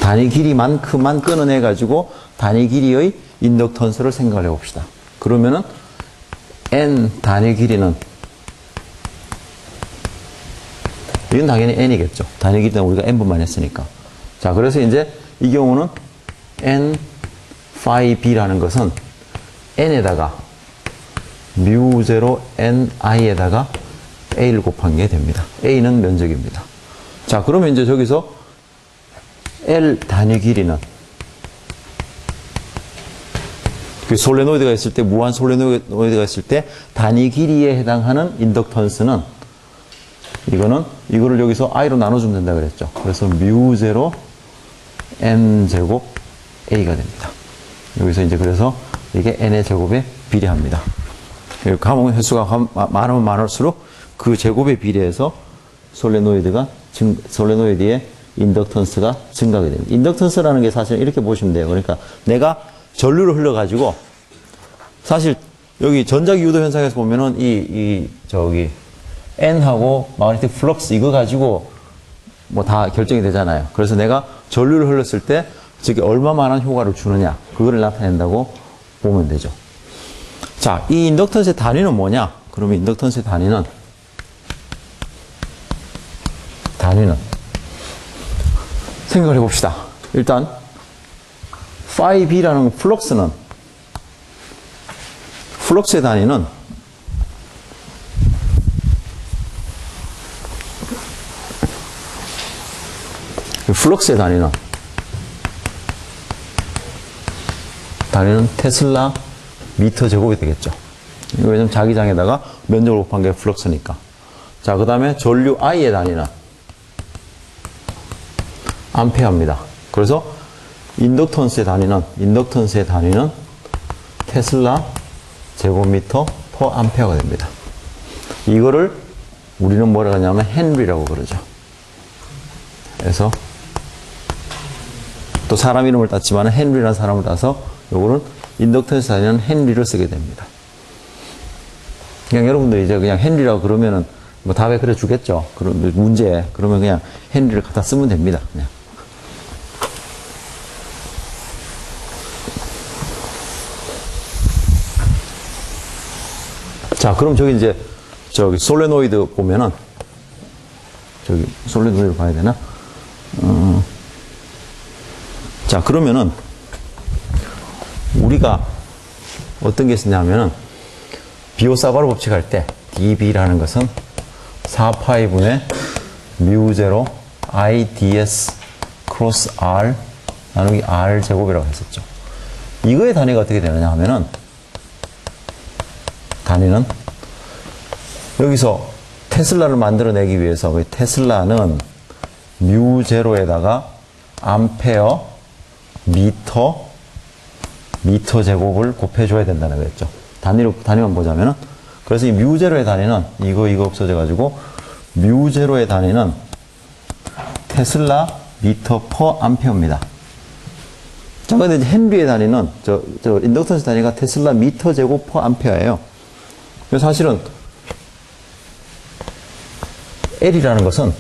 단위 길이만큼만 끊어내가지고 단위 길이의 인덕턴스를 생각을 해봅시다. 그러면은 N 단위 길이는, 이건 당연히 N이겠죠. 단위 길이는 우리가 N분만 했으니까. 자, 그래서 이제 이 경우는 N phi B라는 것은 N에다가 μ0 NI에다가 A를 곱한 게 됩니다. A는 면적입니다. 자, 그러면 이제 저기서 L 단위 길이는, 그 솔레노이드가 있을 때, 무한 솔레노이드가 있을 때 단위 길이에 해당하는 인덕턴스는, 이거를 여기서 I로 나눠주면 된다 그랬죠. 그래서 μ0 N 제곱 A가 됩니다. 여기서 이제 그래서 이게 N의 제곱에 비례합니다. 감응 횟수가 많으면 많을수록 그 제곱에 비례해서 솔레노이드의 인덕턴스가 증가하게 됩니다. 인덕턴스라는 게 사실 이렇게 보시면 돼요. 그러니까 내가 전류를 흘려가지고, 사실 여기 전자기 유도 현상에서 보면은 N하고 마그네틱 플럭스 이거 가지고 뭐 다 결정이 되잖아요. 그래서 내가 전류를 흘렸을 때 저게 얼마만한 효과를 주느냐, 그거를 나타낸다고 보면 되죠. 자, 이 인덕턴스의 단위는 뭐냐? 그러면 인덕턴스의 단위는 생각을 해봅시다. 일단 phi B라는 플럭스의 단위는 테슬라 미터 제곱이 되겠죠. 왜냐면 자기장에다가 면적을 곱한 게 플럭스니까. 자, 그 다음에 전류 I의 단위는 암페어입니다. 그래서 인덕턴스의 단위는 테슬라 제곱미터 퍼 암페어가 됩니다. 이거를 우리는 뭐라고 하냐면 헨리라고 그러죠. 그래서 또 사람 이름을 땄지만 헨리라는 사람을 따서 요거는 인덕턴스 단위는 헨리를 쓰게 됩니다. 그냥 여러분들 이제 그냥 헨리라고 그러면은 뭐 답에 그래 주겠죠. 그럼 문제 그러면 그냥 헨리를 갖다 쓰면 됩니다. 그냥. 자, 그럼 저기 솔레노이드 보면은 솔레노이드 봐야 되나? 자, 그러면은 우리가 어떤 게 있었냐면은 비오사바로 법칙할 때 dB라는 것은 4파이분의 μ0 IDS 크로스 R 나누기 R 제곱이라고 했었죠. 이거의 단위가 어떻게 되느냐 하면은, 단위는 여기서 테슬라를 만들어내기 위해서 테슬라는 μ0에다가 암페어 미터 제곱을 곱해줘야 된다는 거였죠. 단위만 보자면은. 그래서 이 μ0의 단위는 이거 없어져 가지고 뮤제로의 단위는 테슬라 미터 퍼 암페어입니다. 자, 근데 이제 헨리의 단위는, 인덕턴스 단위가 테슬라 미터 제곱 퍼 암페어예요. 그래서 사실은 L이라는 것은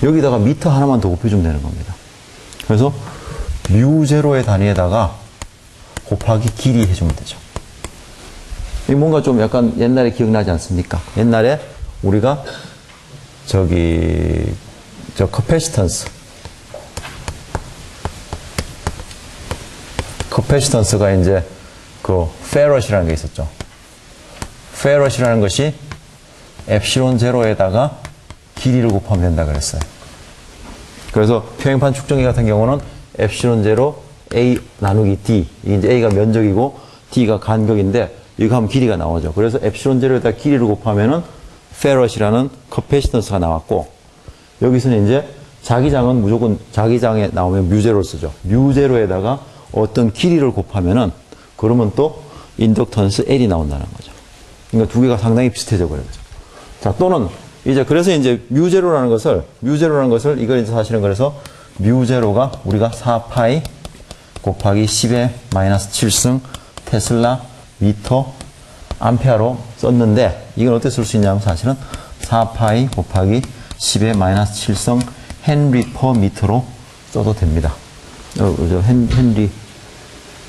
여기다가 미터 하나만 더 곱해주면 되는 겁니다. 그래서 뮤제로의 단위에다가 곱하기 길이 해주면 되죠. 이 뭔가 좀 약간 옛날에 기억나지 않습니까? 옛날에 우리가 커패시턴스가 이제 페럿이라는 게 있었죠. 페럿이라는 것이 엡실론 제로에다가 길이를 곱하면 된다 그랬어요. 그래서 평행판 축전기 같은 경우는 엡실론 제로 A 나누기 D, 이게 이제 A가 면적이고 D가 간격인데 이거 하면 길이가 나오죠. 그래서 엡실론 제로에다 길이를 곱하면은 페럿이라는 커패시턴스가 나왔고, 여기서는 이제 자기장은 무조건 자기장에 나오면 뮤제로를 쓰죠. 뮤제로에다가 어떤 길이를 곱하면은 그러면 또 인덕턴스 L이 나온다는 거죠. 그러니까 두 개가 상당히 비슷해져 버려요. 자, 또는 이제 그래서 이제 뮤제로라는 것을 이걸 이제 사실은 그래서 뮤제로가 우리가 4파이 곱하기 10의 마이너스 7승 테슬라 미터 암페어로 썼는데, 이건 어떻게 쓸 수 있냐면 사실은 4파이 곱하기 10의 마이너스 7승 헨리 퍼 미터로 써도 됩니다. 헨리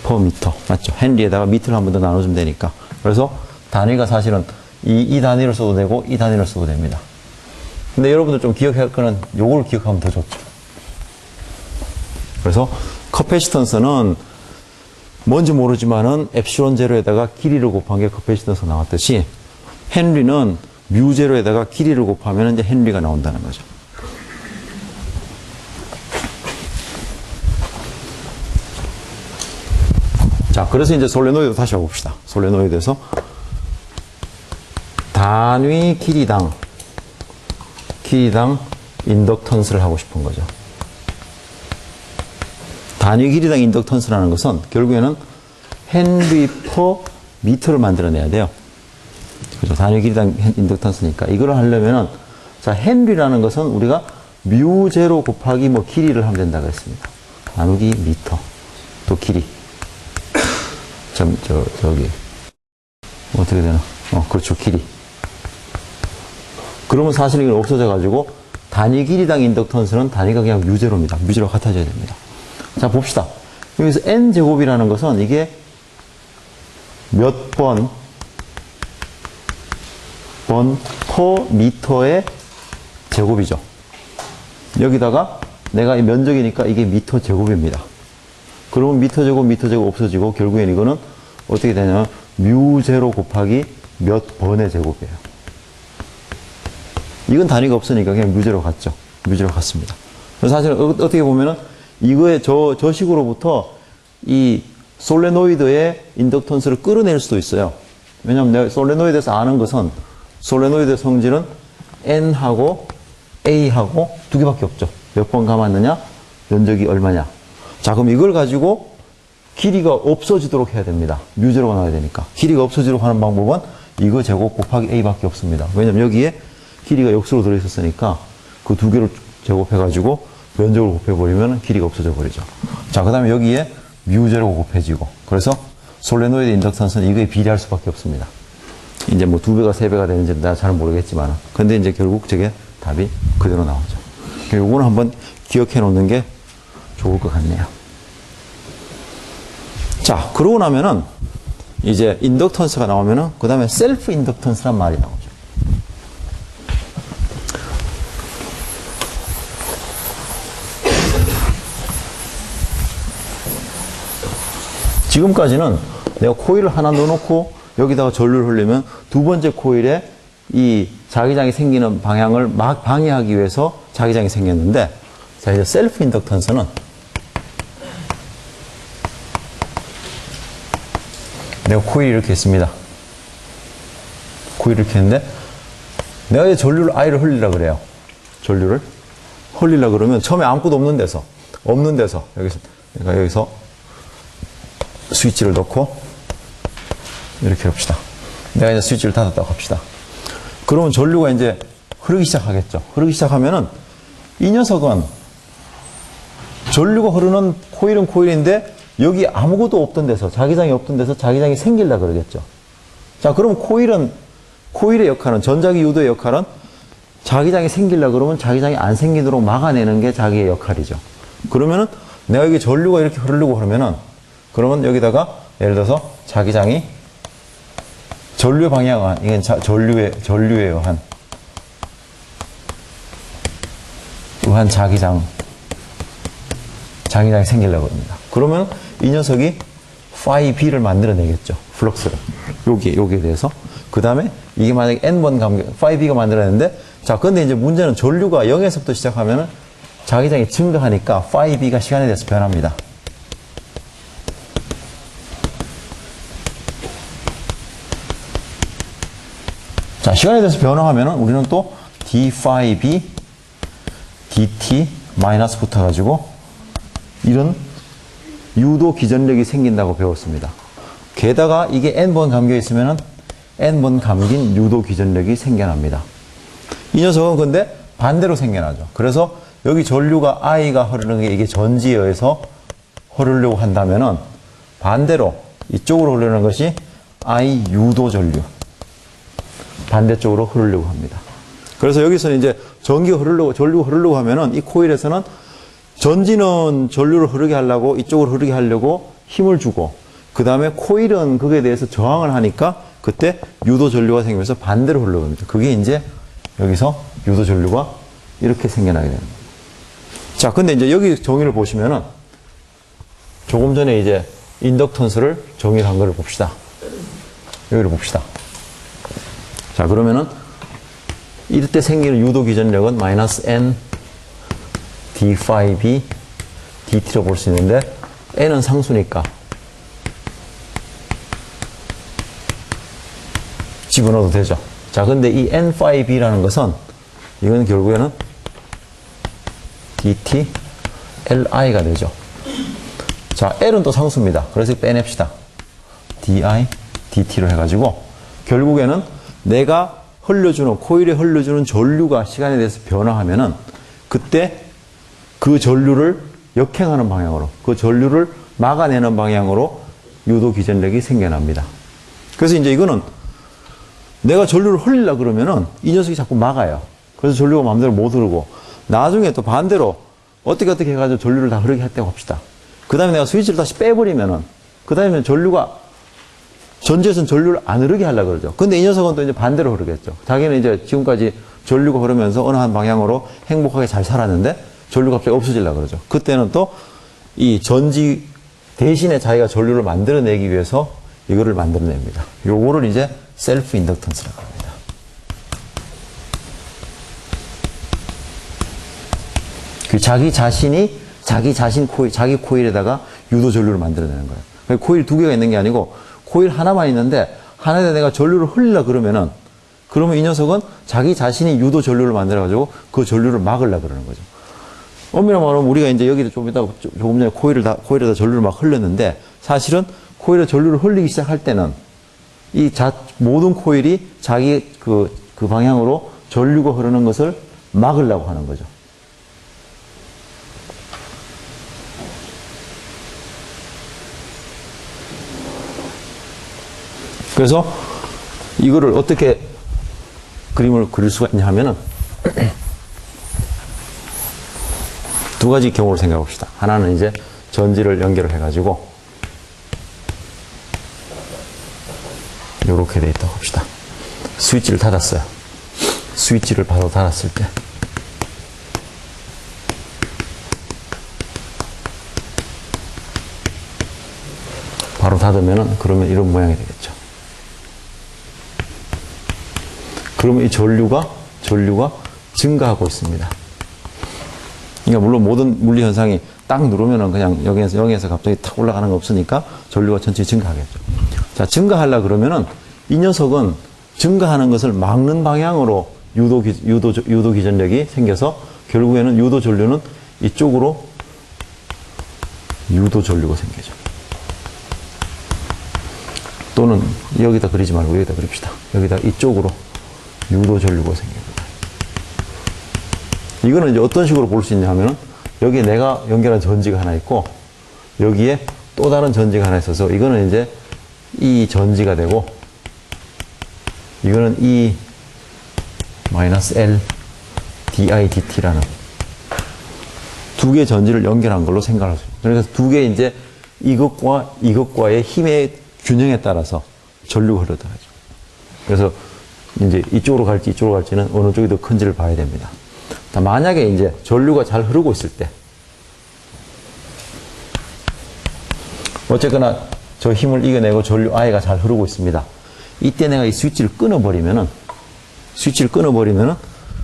퍼 미터 맞죠? 헨리에다가 미터를 한 번 더 나눠주면 되니까. 그래서 단위가 사실은 이 단위를 써도 되고 이 단위를 써도 됩니다. 근데 여러분들 좀 기억할 거는 요걸 기억하면 더 좋죠. 그래서 커패시턴스는 뭔지 모르지만은 엡실론 제로에다가 길이를 곱한 게 커패시턴스가 나왔듯이, 헨리는 뮤 제로에다가 길이를 곱하면 이제 헨리가 나온다는 거죠. 자, 그래서 이제 솔레노이드 다시 와봅시다. 솔레노이드에서 단위 길이당 인덕턴스를 하고 싶은 거죠. 단위 길이당 인덕턴스라는 것은 결국에는 헨리 퍼 미터를 만들어내야 돼요. 그죠? 단위 길이당 인덕턴스니까. 이걸 하려면은, 자, 헨리라는 것은 우리가 뮤 제로 곱하기 뭐 길이를 하면 된다고 했습니다. 나누기 미터. 또 길이. 저기. 어떻게 되나? 그렇죠. 길이. 그러면 사실 이건 없어져가지고, 단위 길이당 인덕턴스는 단위가 그냥 뮤제로입니다. 뮤제로 같아져야 됩니다. 자, 봅시다. 여기서 n제곱이라는 것은 이게 몇 번 퍼 미터의 제곱이죠. 여기다가 내가 이 면적이니까 이게 미터 제곱입니다. 그러면 미터 제곱 없어지고 결국엔 이거는 어떻게 되냐면 뮤 제로 곱하기 몇 번의 제곱이에요. 이건 단위가 없으니까 그냥 뮤 제로 같죠. 뮤 제로 같습니다. 그래서 사실 어떻게 보면은 이거의 저 식으로부터 이 솔레노이드의 인덕턴스를 끌어낼 수도 있어요. 왜냐면 내가 솔레노이드에서 아는 것은 솔레노이드의 성질은 N하고 A하고 두 개밖에 없죠. 몇 번 감았느냐, 면적이 얼마냐. 자, 그럼 이걸 가지고 길이가 없어지도록 해야 됩니다. 뮤제로가 나와야 되니까. 길이가 없어지도록 하는 방법은 이거 제곱 곱하기 A밖에 없습니다. 왜냐면 여기에 길이가 역수로 들어있었으니까 그 두 개를 제곱해가지고 면적을 곱해버리면 길이가 없어져 버리죠. 자, 그 다음에 여기에 뮤제로가 곱해지고, 그래서 솔레노이드 인덕턴스는 이거에 비례할 수밖에 없습니다. 이제 뭐 2배가 3배가 되는지 내가 잘 모르겠지만, 근데 이제 결국 저게 답이 그대로 나오죠. 요거는 한번 기억해 놓는 게 좋을 것 같네요. 자, 그러고 나면은 이제 인덕턴스가 나오면은 그 다음에 셀프 인덕턴스란 말이 나오죠. 지금까지는 내가 코일을 하나 넣어놓고 여기다가 전류를 흘리면 두 번째 코일에 이 자기장이 생기는 방향을 막 방해하기 위해서 자기장이 생겼는데, 자, 이제 셀프 인덕턴스는 내가 코일을 이렇게 했습니다. 코일을 이렇게 했는데 내가 이제 전류를 아이를 흘리려고 그래요. 전류를 흘리려고 그러면 처음에 아무것도 없는 데서 내가 여기서 스위치를 넣고 이렇게 합시다. 내가 이제 스위치를 닫았다고 합시다. 그러면 전류가 이제 흐르기 시작하겠죠. 흐르기 시작하면은 이 녀석은 전류가 흐르는 코일은 코일인데 여기 아무것도 없던 데서 자기장이 없던 데서 자기장이 생길라 그러겠죠. 자, 그럼 코일의 역할은 전자기 유도의 역할은 자기장이 생길라 그러면 자기장이 안 생기도록 막아내는 게 자기의 역할이죠. 그러면은 내가 여기 전류가 이렇게 흐르려고 그러면은 그러면 여기다가 예를 들어서 자기장이 전류의 방향은 이건 전류에 의한 자기장이 생기려고 합니다. 그러면 이 녀석이 phi b를 만들어내겠죠. 플럭스를. 여기에 대해서. 그 다음에 이게 만약에 n번 감겨, phi b가 만들어내는데, 자, 근데 이제 문제는 전류가 0에서부터 시작하면은 자기장이 증가하니까 phi b가 시간에 대해서 변합니다. 자, 시간에 대해서 변화하면은 우리는 또 d phi b dt 마이너스 붙어가지고 이런 유도 기전력이 생긴다고 배웠습니다. 게다가 이게 n번 감겨 있으면은 n번 감긴 유도 기전력이 생겨납니다. 이 녀석은 근데 반대로 생겨나죠. 그래서 여기 전류가 I가 흐르는 게 이게 전지에 의해서 흐르려고 한다면은 반대로 이쪽으로 흐르는 것이 I 유도 전류. 반대쪽으로 흐르려고 합니다. 그래서 여기서는 이제 전류가 흐르려고 하면은 이 코일에서는 전지는 전류를 흐르게 하려고 이쪽으로 흐르게 하려고 힘을 주고 그 다음에 코일은 그거에 대해서 저항을 하니까 그때 유도 전류가 생기면서 반대로 흘러갑니다. 그게 이제 여기서 유도 전류가 이렇게 생겨나게 됩니다. 자, 근데 이제 여기 정의를 보시면은 조금 전에 이제 인덕턴스를 정의를 한 거를 봅시다. 여기를 봅시다. 자, 그러면은 이때 생기는 유도 기전력은 마이너스 n d phi b dt로 볼 수 있는데 n은 상수니까 집어넣어도 되죠. 자, 근데 이 n phi b라는 것은 이건 결국에는 dt li가 되죠. 자, l은 또 상수입니다. 그래서 빼냅시다. di dt로 해가지고 결국에는 내가 코일에 흘려주는 전류가 시간에 대해서 변화하면은 그때 그 전류를 역행하는 방향으로, 그 전류를 막아내는 방향으로 유도 기전력이 생겨납니다. 그래서 이제 이거는 내가 전류를 흘리려 그러면은 이 녀석이 자꾸 막아요. 그래서 전류가 마음대로 못 흐르고 나중에 또 반대로 어떻게 해가지고 전류를 다 흐르게 할 때가 봅시다. 그 다음에 내가 스위치를 다시 빼버리면은 그 다음에 전류가 전지에서는 전류를 안 흐르게 하려고 그러죠. 근데 이 녀석은 또 이제 반대로 흐르겠죠. 자기는 이제 지금까지 전류가 흐르면서 어느 한 방향으로 행복하게 잘 살았는데 전류가 갑자기 없어지려고 그러죠. 그때는 또 이 전지 대신에 자기가 전류를 만들어내기 위해서 이거를 만들어냅니다. 요거를 이제 셀프 인덕턴스라고 합니다. 그 자기 코일에다가 유도 전류를 만들어내는 거예요. 코일 두 개가 있는 게 아니고 코일 하나만 있는데 하나에 내가 전류를 흘리려 그러면 이 녀석은 자기 자신이 유도 전류를 만들어가지고 그 전류를 막으려고 그러는 거죠. 엄밀히 말하면 우리가 이제 여기를 조금 전에 코일에다 전류를 막 흘렸는데 사실은 코일에 전류를 흘리기 시작할 때는 모든 코일이 자기 그 방향으로 전류가 흐르는 것을 막으려고 하는 거죠. 그래서 이거를 어떻게 그림을 그릴 수가 있냐 하면은 두 가지 경우를 생각해 봅시다. 하나는 이제 전지를 연결을 해가지고 이렇게 돼 있다고 합시다. 스위치를 닫았어요. 스위치를 바로 닫았을 때 바로 닫으면은 그러면 이런 모양이 되겠죠. 그러면 이 전류가 증가하고 있습니다. 그러니까 물론 모든 물리 현상이 딱 누르면은 그냥 0에서 갑자기 탁 올라가는 거 없으니까 전류가 천천히 증가하겠죠. 자, 증가하려 그러면은 이 녀석은 증가하는 것을 막는 방향으로 유도 기전력이 생겨서 결국에는 유도 전류는 이쪽으로 유도 전류가 생기죠. 또는 여기다 그리지 말고 여기다 그립시다. 여기다 이쪽으로 유도 전류가 생깁니다. 이거는 이제 어떤 식으로 볼 수 있냐 하면은 여기에 내가 연결한 전지가 하나 있고 여기에 또 다른 전지가 하나 있어서 이거는 이제 이 전지가 되고 이거는 이 -L DI/DT라는 두 개의 전지를 연결한 걸로 생각할 수 있습니다. 그래서 두 개의 이제 이것과 이것과의 힘의 균형에 따라서 전류가 흐르더라죠. 그래서 이제 이쪽으로 갈지 이쪽으로 갈지는 어느 쪽이 더 큰지를 봐야 됩니다. 자, 만약에 이제 전류가 잘 흐르고 있을 때 어쨌거나 저 힘을 이겨내고 전류 I가 잘 흐르고 있습니다. 이때 내가 이 스위치를 끊어버리면은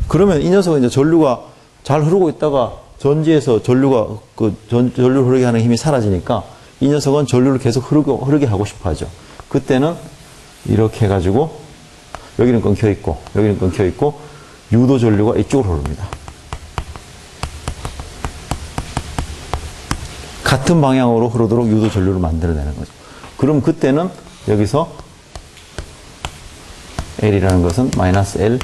그러면 이 녀석은 이제 전류가 잘 흐르고 있다가 전지에서 전류가 전류 흐르게 하는 힘이 사라지니까 이 녀석은 전류를 계속 흐르게 하고 싶어 하죠. 그때는 이렇게 해가지고 여기는 끊겨 있고 여기는 끊겨 있고 유도 전류가 이쪽으로 흐릅니다. 같은 방향으로 흐르도록 유도 전류를 만들어내는 거죠. 그럼 그때는 여기서 L이라는 것은 -L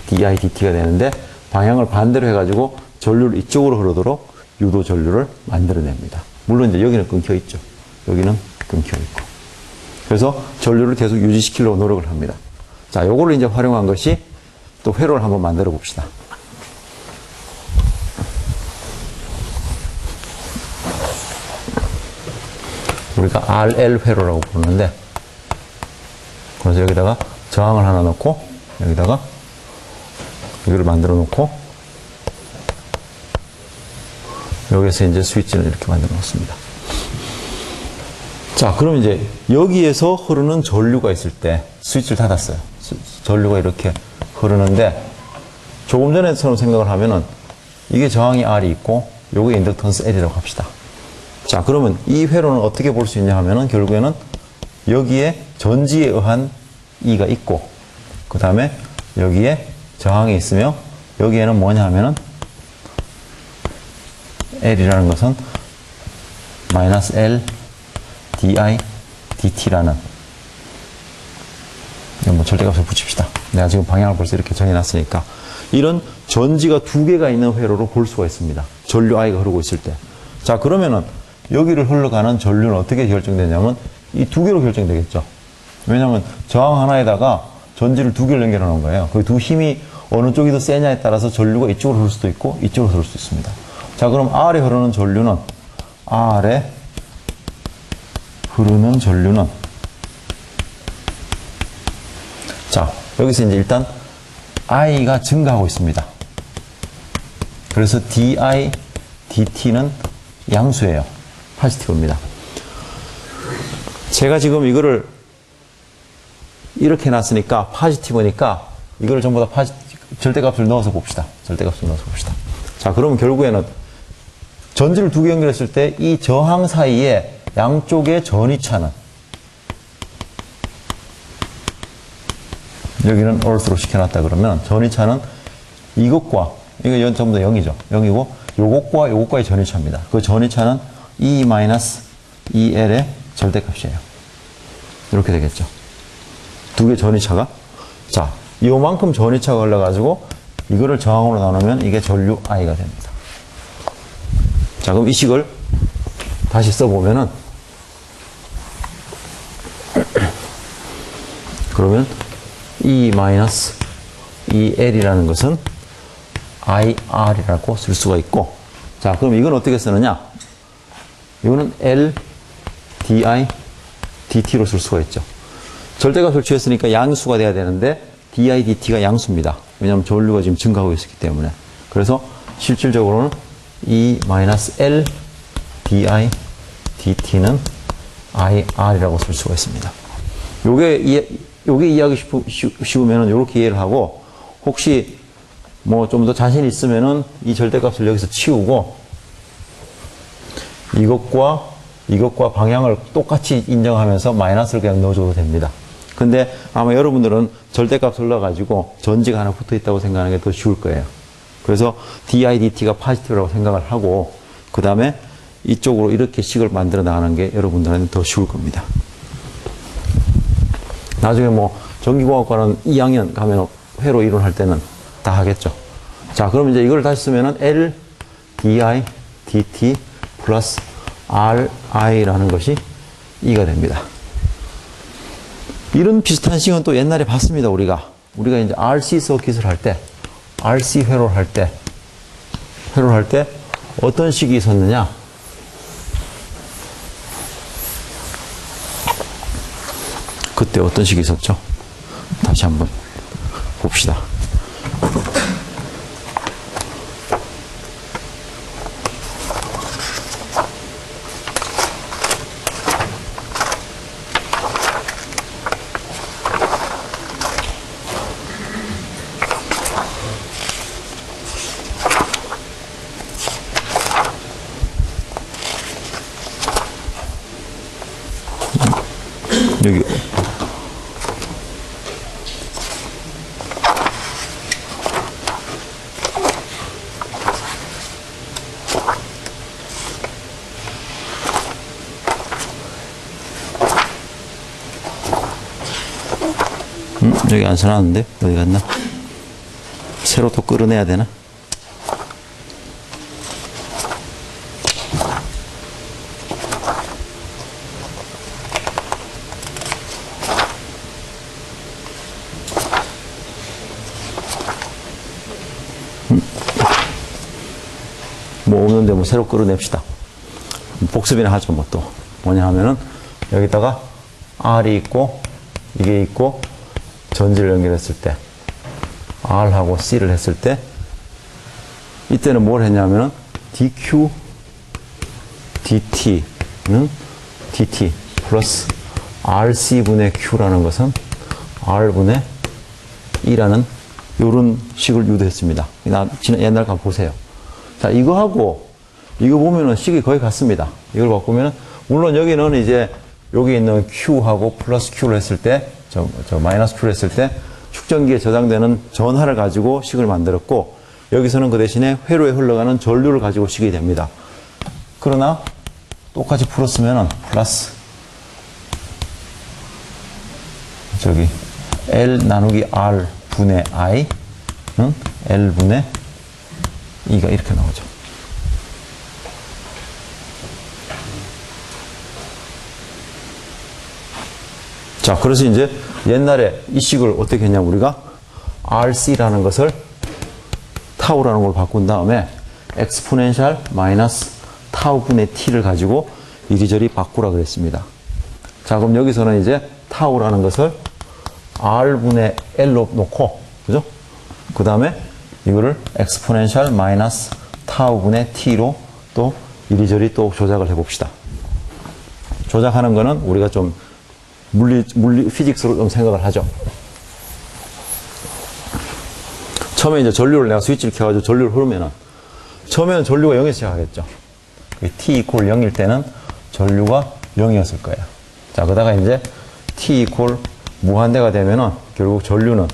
DI/DT가 되는데 방향을 반대로 해가지고 전류를 이쪽으로 흐르도록 유도 전류를 만들어냅니다. 물론 이제 여기는 끊겨 있죠. 여기는 끊겨 있고. 그래서 전류를 계속 유지시키려고 노력을 합니다. 자, 요거를 이제 활용한 것이 또 회로를 한번 만들어 봅시다. 우리가 RL 회로라고 부르는데, 그래서 여기다가 저항을 하나 넣고, 여기다가 여기를 만들어 놓고, 여기서 이제 스위치를 이렇게 만들어 놓습니다. 자, 그럼 이제 여기에서 흐르는 전류가 있을 때 스위치를 닫았어요. 전류가 이렇게 흐르는데, 조금 전에처럼 생각을 하면은 이게 저항이 R이 있고, 요게 인덕턴스 L이라고 합시다. 자, 그러면 이 회로는 어떻게 볼 수 있냐 하면은 결국에는 여기에 전지에 의한 E가 있고, 그 다음에 여기에 저항이 있으며, 여기에는 뭐냐 하면은 L이라는 것은 -L DI/DT라는, 뭐 절대값을 붙입시다. 내가 지금 방향을 벌써 이렇게 정해놨으니까. 이런 전지가 두 개가 있는 회로로 볼 수가 있습니다. 전류 I가 흐르고 있을 때. 자, 그러면은 여기를 흘러가는 전류는 어떻게 결정되냐면 이 두 개로 결정되겠죠. 왜냐하면 저항 하나에다가 전지를 두 개를 연결해 놓은 거예요. 그 두 힘이 어느 쪽이 더 세냐에 따라서 전류가 이쪽으로 흐를 수도 있고 이쪽으로 흐를 수 있습니다. 자, 그럼 R에 흐르는 전류는 자, 여기서 이제 일단 I가 증가하고 있습니다. 그래서 DI, DT는 양수예요. 포지티브입니다. 제가 지금 이거를 이렇게 놨으니까 포지티브니까 이거를 전부 다 절대값을 넣어서 봅시다. 절대값을 넣어서 봅시다. 자, 그러면 결국에는 전지를 두 개 연결했을 때 이 저항 사이에 양쪽의 전위차는, 여기는 earth로 시켜놨다 그러면 전위차는 이것과, 이거 전부 다 0이죠. 0이고 요것과 요것과의 전위차입니다. 그 전위차는 E-EL의 절대값이에요. 이렇게 되겠죠. 두 개 전위차가. 자, 요만큼 전위차가 흘러가지고 이거를 저항으로 나누면 이게 전류 I가 됩니다. 자, 그럼 이 식을 다시 써보면은, 그러면 E-EL이라는 것은 IR이라고 쓸 수가 있고, 자, 그럼 이건 어떻게 쓰느냐? 이거는 L, DI, DT로 쓸 수가 있죠. 절대값을 취했으니까 양수가 돼야 되는데 DI, DT가 양수입니다. 왜냐하면 전류가 지금 증가하고 있기 때문에. 그래서 실질적으로는 E-L, DI, DT는 IR이라고 쓸 수가 있습니다. 요게 이해하기 쉬우면은 요렇게 이해를 하고, 혹시 뭐 좀 더 자신 있으면은 이 절대값을 여기서 치우고 이것과 방향을 똑같이 인정하면서 마이너스를 그냥 넣어줘도 됩니다. 근데 아마 여러분들은 절대값을 넣어가지고 전지가 하나 붙어 있다고 생각하는 게 더 쉬울 거예요. 그래서 DI/DT가 포지티브라고 생각을 하고, 그 다음에 이쪽으로 이렇게 식을 만들어 나가는 게 여러분들한테 더 쉬울 겁니다. 나중에 뭐 전기공학과는 2학년 가면 회로 이론할 때는 다 하겠죠. 자, 그럼 이제 이걸 다시 쓰면은 L di dt 플러스 ri라는 것이 E가 됩니다. 이런 비슷한 식은 또 옛날에 봤습니다, 우리가 이제 RC 서킷을 할 때, RC 회로를 할 때 어떤 식이 있었느냐? 그때 어떤 식이 있었죠? 다시 한번 봅시다. 여기 여기 안 써놨는데 어디 갔나? 새로 또 끌어내야 되나? 뭐 없는데 뭐 새로 끌어냅시다. 복습이나 하죠. 뭐 또 뭐냐 하면은 여기다가 R이 있고 이게 있고 전지를 연결했을 때 R하고 C를 했을 때 이때는 뭘 했냐면은 dq dt는 dt 플러스 rc분의 q라는 것은 r분의 e라는 요런 식을 유도했습니다. 옛날 거 보세요. 자, 이거하고 이거 보면은 식이 거의 같습니다. 이걸 바꾸면은 물론 여기는 이제 여기 있는 q하고 플러스 q를 했을 때 마이너스 q를 했을 때 축전기에 저장되는 전하를 가지고 식을 만들었고 여기서는 그 대신에 회로에 흘러가는 전류를 가지고 식이 됩니다. 그러나 똑같이 풀었으면은 플러스 L 나누기 R 분의 I는 L 분의 E가 이렇게 나오죠. 자, 그래서 이제 옛날에 이 식을 어떻게 했냐면 우리가 RC라는 것을 타우라는 걸 바꾼 다음에 엑스포넨셜 마이너스 타우분의 t를 가지고 이리저리 바꾸라 그랬습니다. 자, 그럼 여기서는 이제 타우라는 것을 r분의 l로 놓고, 그죠? 그 다음에 이거를 엑스포넨셜 마이너스 타우분의 t로 또 이리저리 또 조작을 해봅시다. 조작하는 거는 우리가 좀 물리 피직스로 좀 생각을 하죠. 처음에 이제 전류를 내가 스위치를 켜가지고 전류를 흐르면은 처음에는 전류가 0에서 시작하겠죠. t 이퀄 0일 때는 전류가 0이었을 거예요. 자, 그러다가 이제 t 이퀄 무한대가 되면은 결국 전류는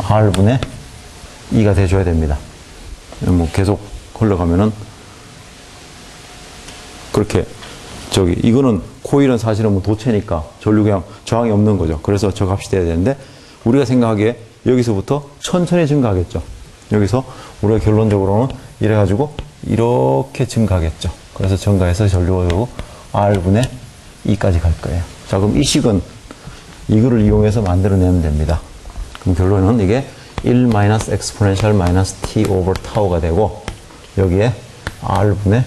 R분의 E가 돼줘야 됩니다. 뭐 계속 흘러가면은 그렇게 이거는 코일은 사실은 뭐 도체니까 전류 그냥 저항이 없는 거죠. 그래서 저 값이 돼야 되는데 우리가 생각하기에 여기서부터 천천히 증가하겠죠. 여기서 우리가 결론적으로는 이래가지고 이렇게 증가하겠죠. 그래서 증가해서 전류가 되고 R분의 E까지 갈 거예요. 자, 그럼 이 식은 이거를 이용해서 만들어내면 됩니다. 그럼 결론은 이게 1 마이너스 엑스포넨셜 마이너스 t 오버 타우가 되고 여기에 R분의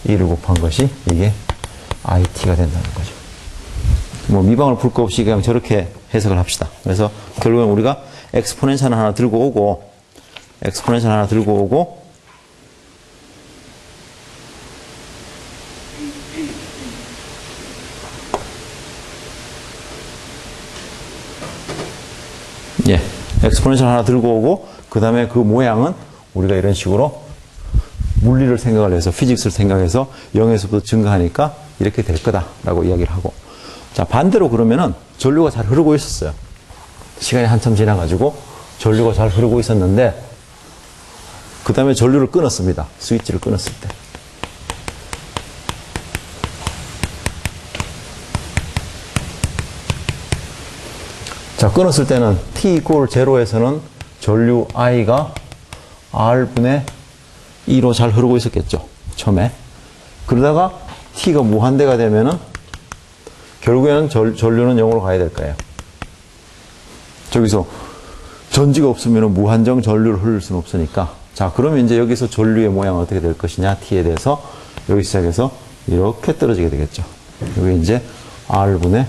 E를 곱한 것이 이게 IT가 된다는 거죠. 뭐 미방을 풀 거 없이 그냥 저렇게 해석을 합시다. 그래서 결국엔 우리가 엑스포넨셜 하나 들고 오고 예, 엑스포넨셜 하나 들고 오고 그 다음에 그 모양은 우리가 이런 식으로 물리를 생각을 해서 피직스를 생각해서 0에서부터 증가하니까 이렇게 될 거다라고 이야기를 하고, 자, 반대로 그러면은 전류가 잘 흐르고 있었어요. 시간이 한참 지나가지고 전류가 잘 흐르고 있었는데 그 다음에 전류를 끊었습니다. 스위치를 끊었을 때. 자, 끊었을 때는 t equal 0에서는 전류 i가 r분의 2로 잘 흐르고 있었겠죠. 처음에. 그러다가 t가 무한대가 되면은 결국에는 전류는 0으로 가야 될 거예요. 저기서 전지가 없으면 무한정 전류를 흐를 수는 없으니까. 자, 그러면 이제 여기서 전류의 모양은 어떻게 될 것이냐, t에 대해서 여기 시작해서 이렇게 떨어지게 되겠죠. 여기 이제 r분의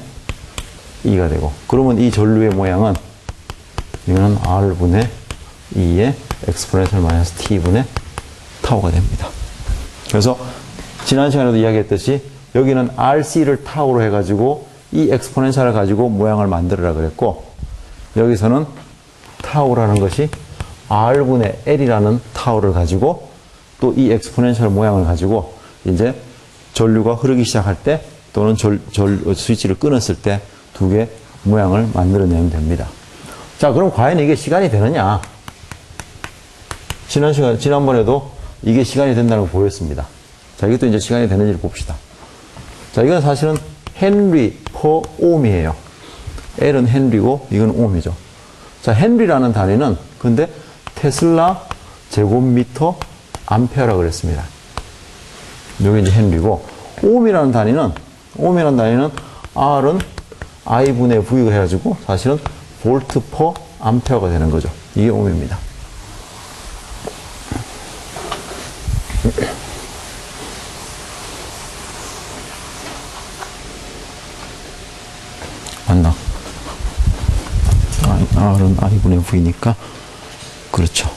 2가 되고. 그러면 이 전류의 모양은 이거는 r분의 2의 exponential 마이너스 t분의 타우가 됩니다. 그래서 지난 시간에도 이야기했듯이 여기는 RC를 타우로 해가지고 이 엑스포넨셜을 가지고 모양을 만들어라 그랬고, 여기서는 타우라는 것이 R분의 L이라는 타우를 가지고 또 이 엑스포넨셜 모양을 가지고 이제 전류가 흐르기 시작할 때 또는 스위치를 끊었을 때 두 개 모양을 만들어내면 됩니다. 자, 그럼 과연 이게 시간이 되느냐? 지난번에도 이게 시간이 된다는 걸 보였습니다. 자, 이것도 이제 시간이 되는지를 봅시다. 자, 이건 사실은 헨리 퍼 옴이에요. L은 헨리고 이건 옴이죠. 자, 헨리라는 단위는 근데 테슬라 제곱미터 암페어라고 그랬습니다. 여기 이제 헨리고, 옴이라는 단위는 R은 I분의 V가 해가지고 사실은 볼트 퍼 암페어가 되는 거죠. 이게 옴입니다. 맞나? R은 I분의 V니까 그렇죠.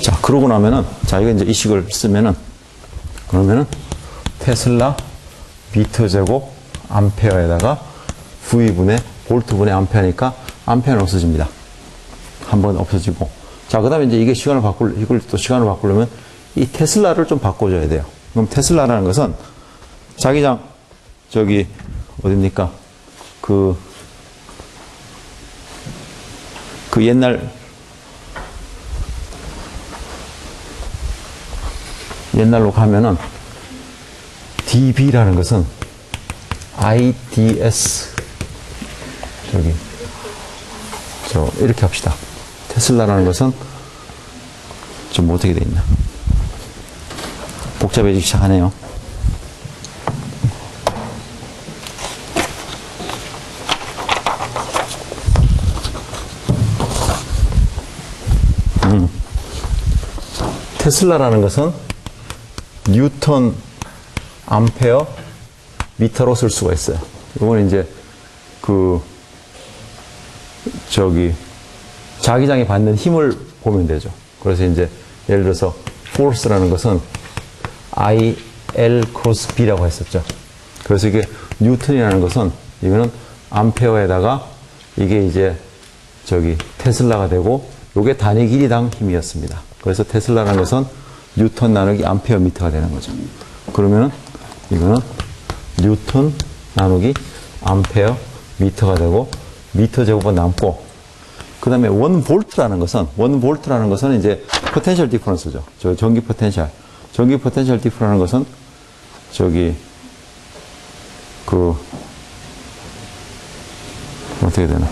자, 그러고 나면은, 자, 이거 이제 이 식을 쓰면은, 그러면은 테슬라 미터 제곱 암페어에다가 V분의 볼트분의 암페어니까 암페어는 없어집니다. 한 번 없어지고. 자, 그 다음에 이제 이게 이걸 또 시간을 바꾸려면 이 테슬라를 좀 바꿔줘야 돼요. 그럼 테슬라라는 것은 자기장, 저기, 어딥니까? 그 옛날로 가면은 dB라는 것은 IDS, 이렇게 합시다. 테슬라라는 것은 좀 어떻게 돼 있나? 복잡해지기 시작하네요. 테슬라라는 것은 뉴턴 암페어 미터로 쓸 수가 있어요. 이건 이제 자기장이 받는 힘을 보면 되죠. 그래서 이제 예를 들어서 force라는 것은 IL 크로스 B라고 했었죠. 그래서 이게 뉴턴이라는 것은 이거는 암페어에다가 이게 이제 테슬라가 되고 요게 단위 길이당 힘이었습니다. 그래서 테슬라라는 것은 뉴턴 나누기 암페어 미터가 되는 거죠. 그러면은 이거는 뉴턴 나누기 암페어 미터가 되고 미터 제곱은 남고, 그 다음에 원 볼트라는 것은 이제 포텐셜 디퍼런스죠. 전기 포텐셜 디퍼라는 것은 어떻게 되나?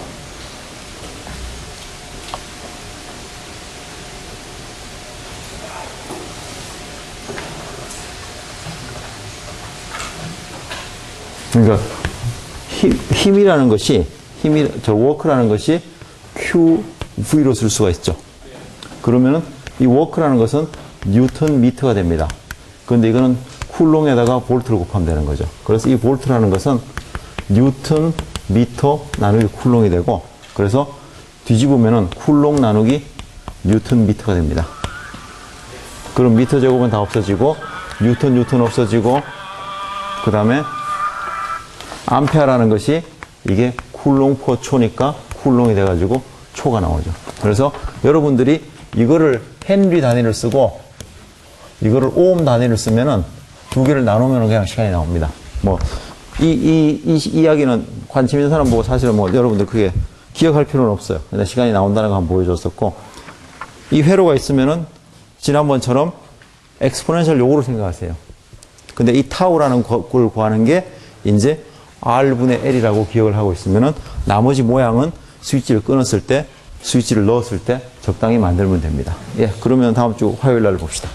그러니까 힘이라는 것이 워크라는 것이 QV로 쓸 수가 있죠. 그러면은 이 워크라는 것은 뉴턴 미터가 됩니다. 그런데 이거는 쿨롱에다가 볼트를 곱하면 되는 거죠. 그래서 이 볼트라는 것은 뉴턴 미터 나누기 쿨롱이 되고, 그래서 뒤집으면은 쿨롱 나누기 뉴턴 미터가 됩니다. 그럼 미터 제곱은 다 없어지고 뉴턴 없어지고, 그 다음에 암페어라는 것이 이게 쿨롱 퍼 초니까 쿨롱이 돼가지고 초가 나오죠. 그래서 여러분들이 이거를 헨리 단위를 쓰고 이거를 오hm 단위를 쓰면은 두 개를 나누면 그냥 시간이 나옵니다. 이 이야기는 관심 있는 사람 보고 사실은 여러분들 그게 기억할 필요는 없어요. 그냥 시간이 나온다는 거 한번 보여줬었고, 이 회로가 있으면은 지난번처럼 엑스포넨셜 요거로 생각하세요. 근데 이 타우라는 걸 구하는 게 이제 R분의 L이라고 기억을 하고 있으면은 나머지 모양은 스위치를 끊었을 때, 스위치를 넣었을 때 적당히 만들면 됩니다. 예, 그러면 다음 주 화요일 날 봅시다.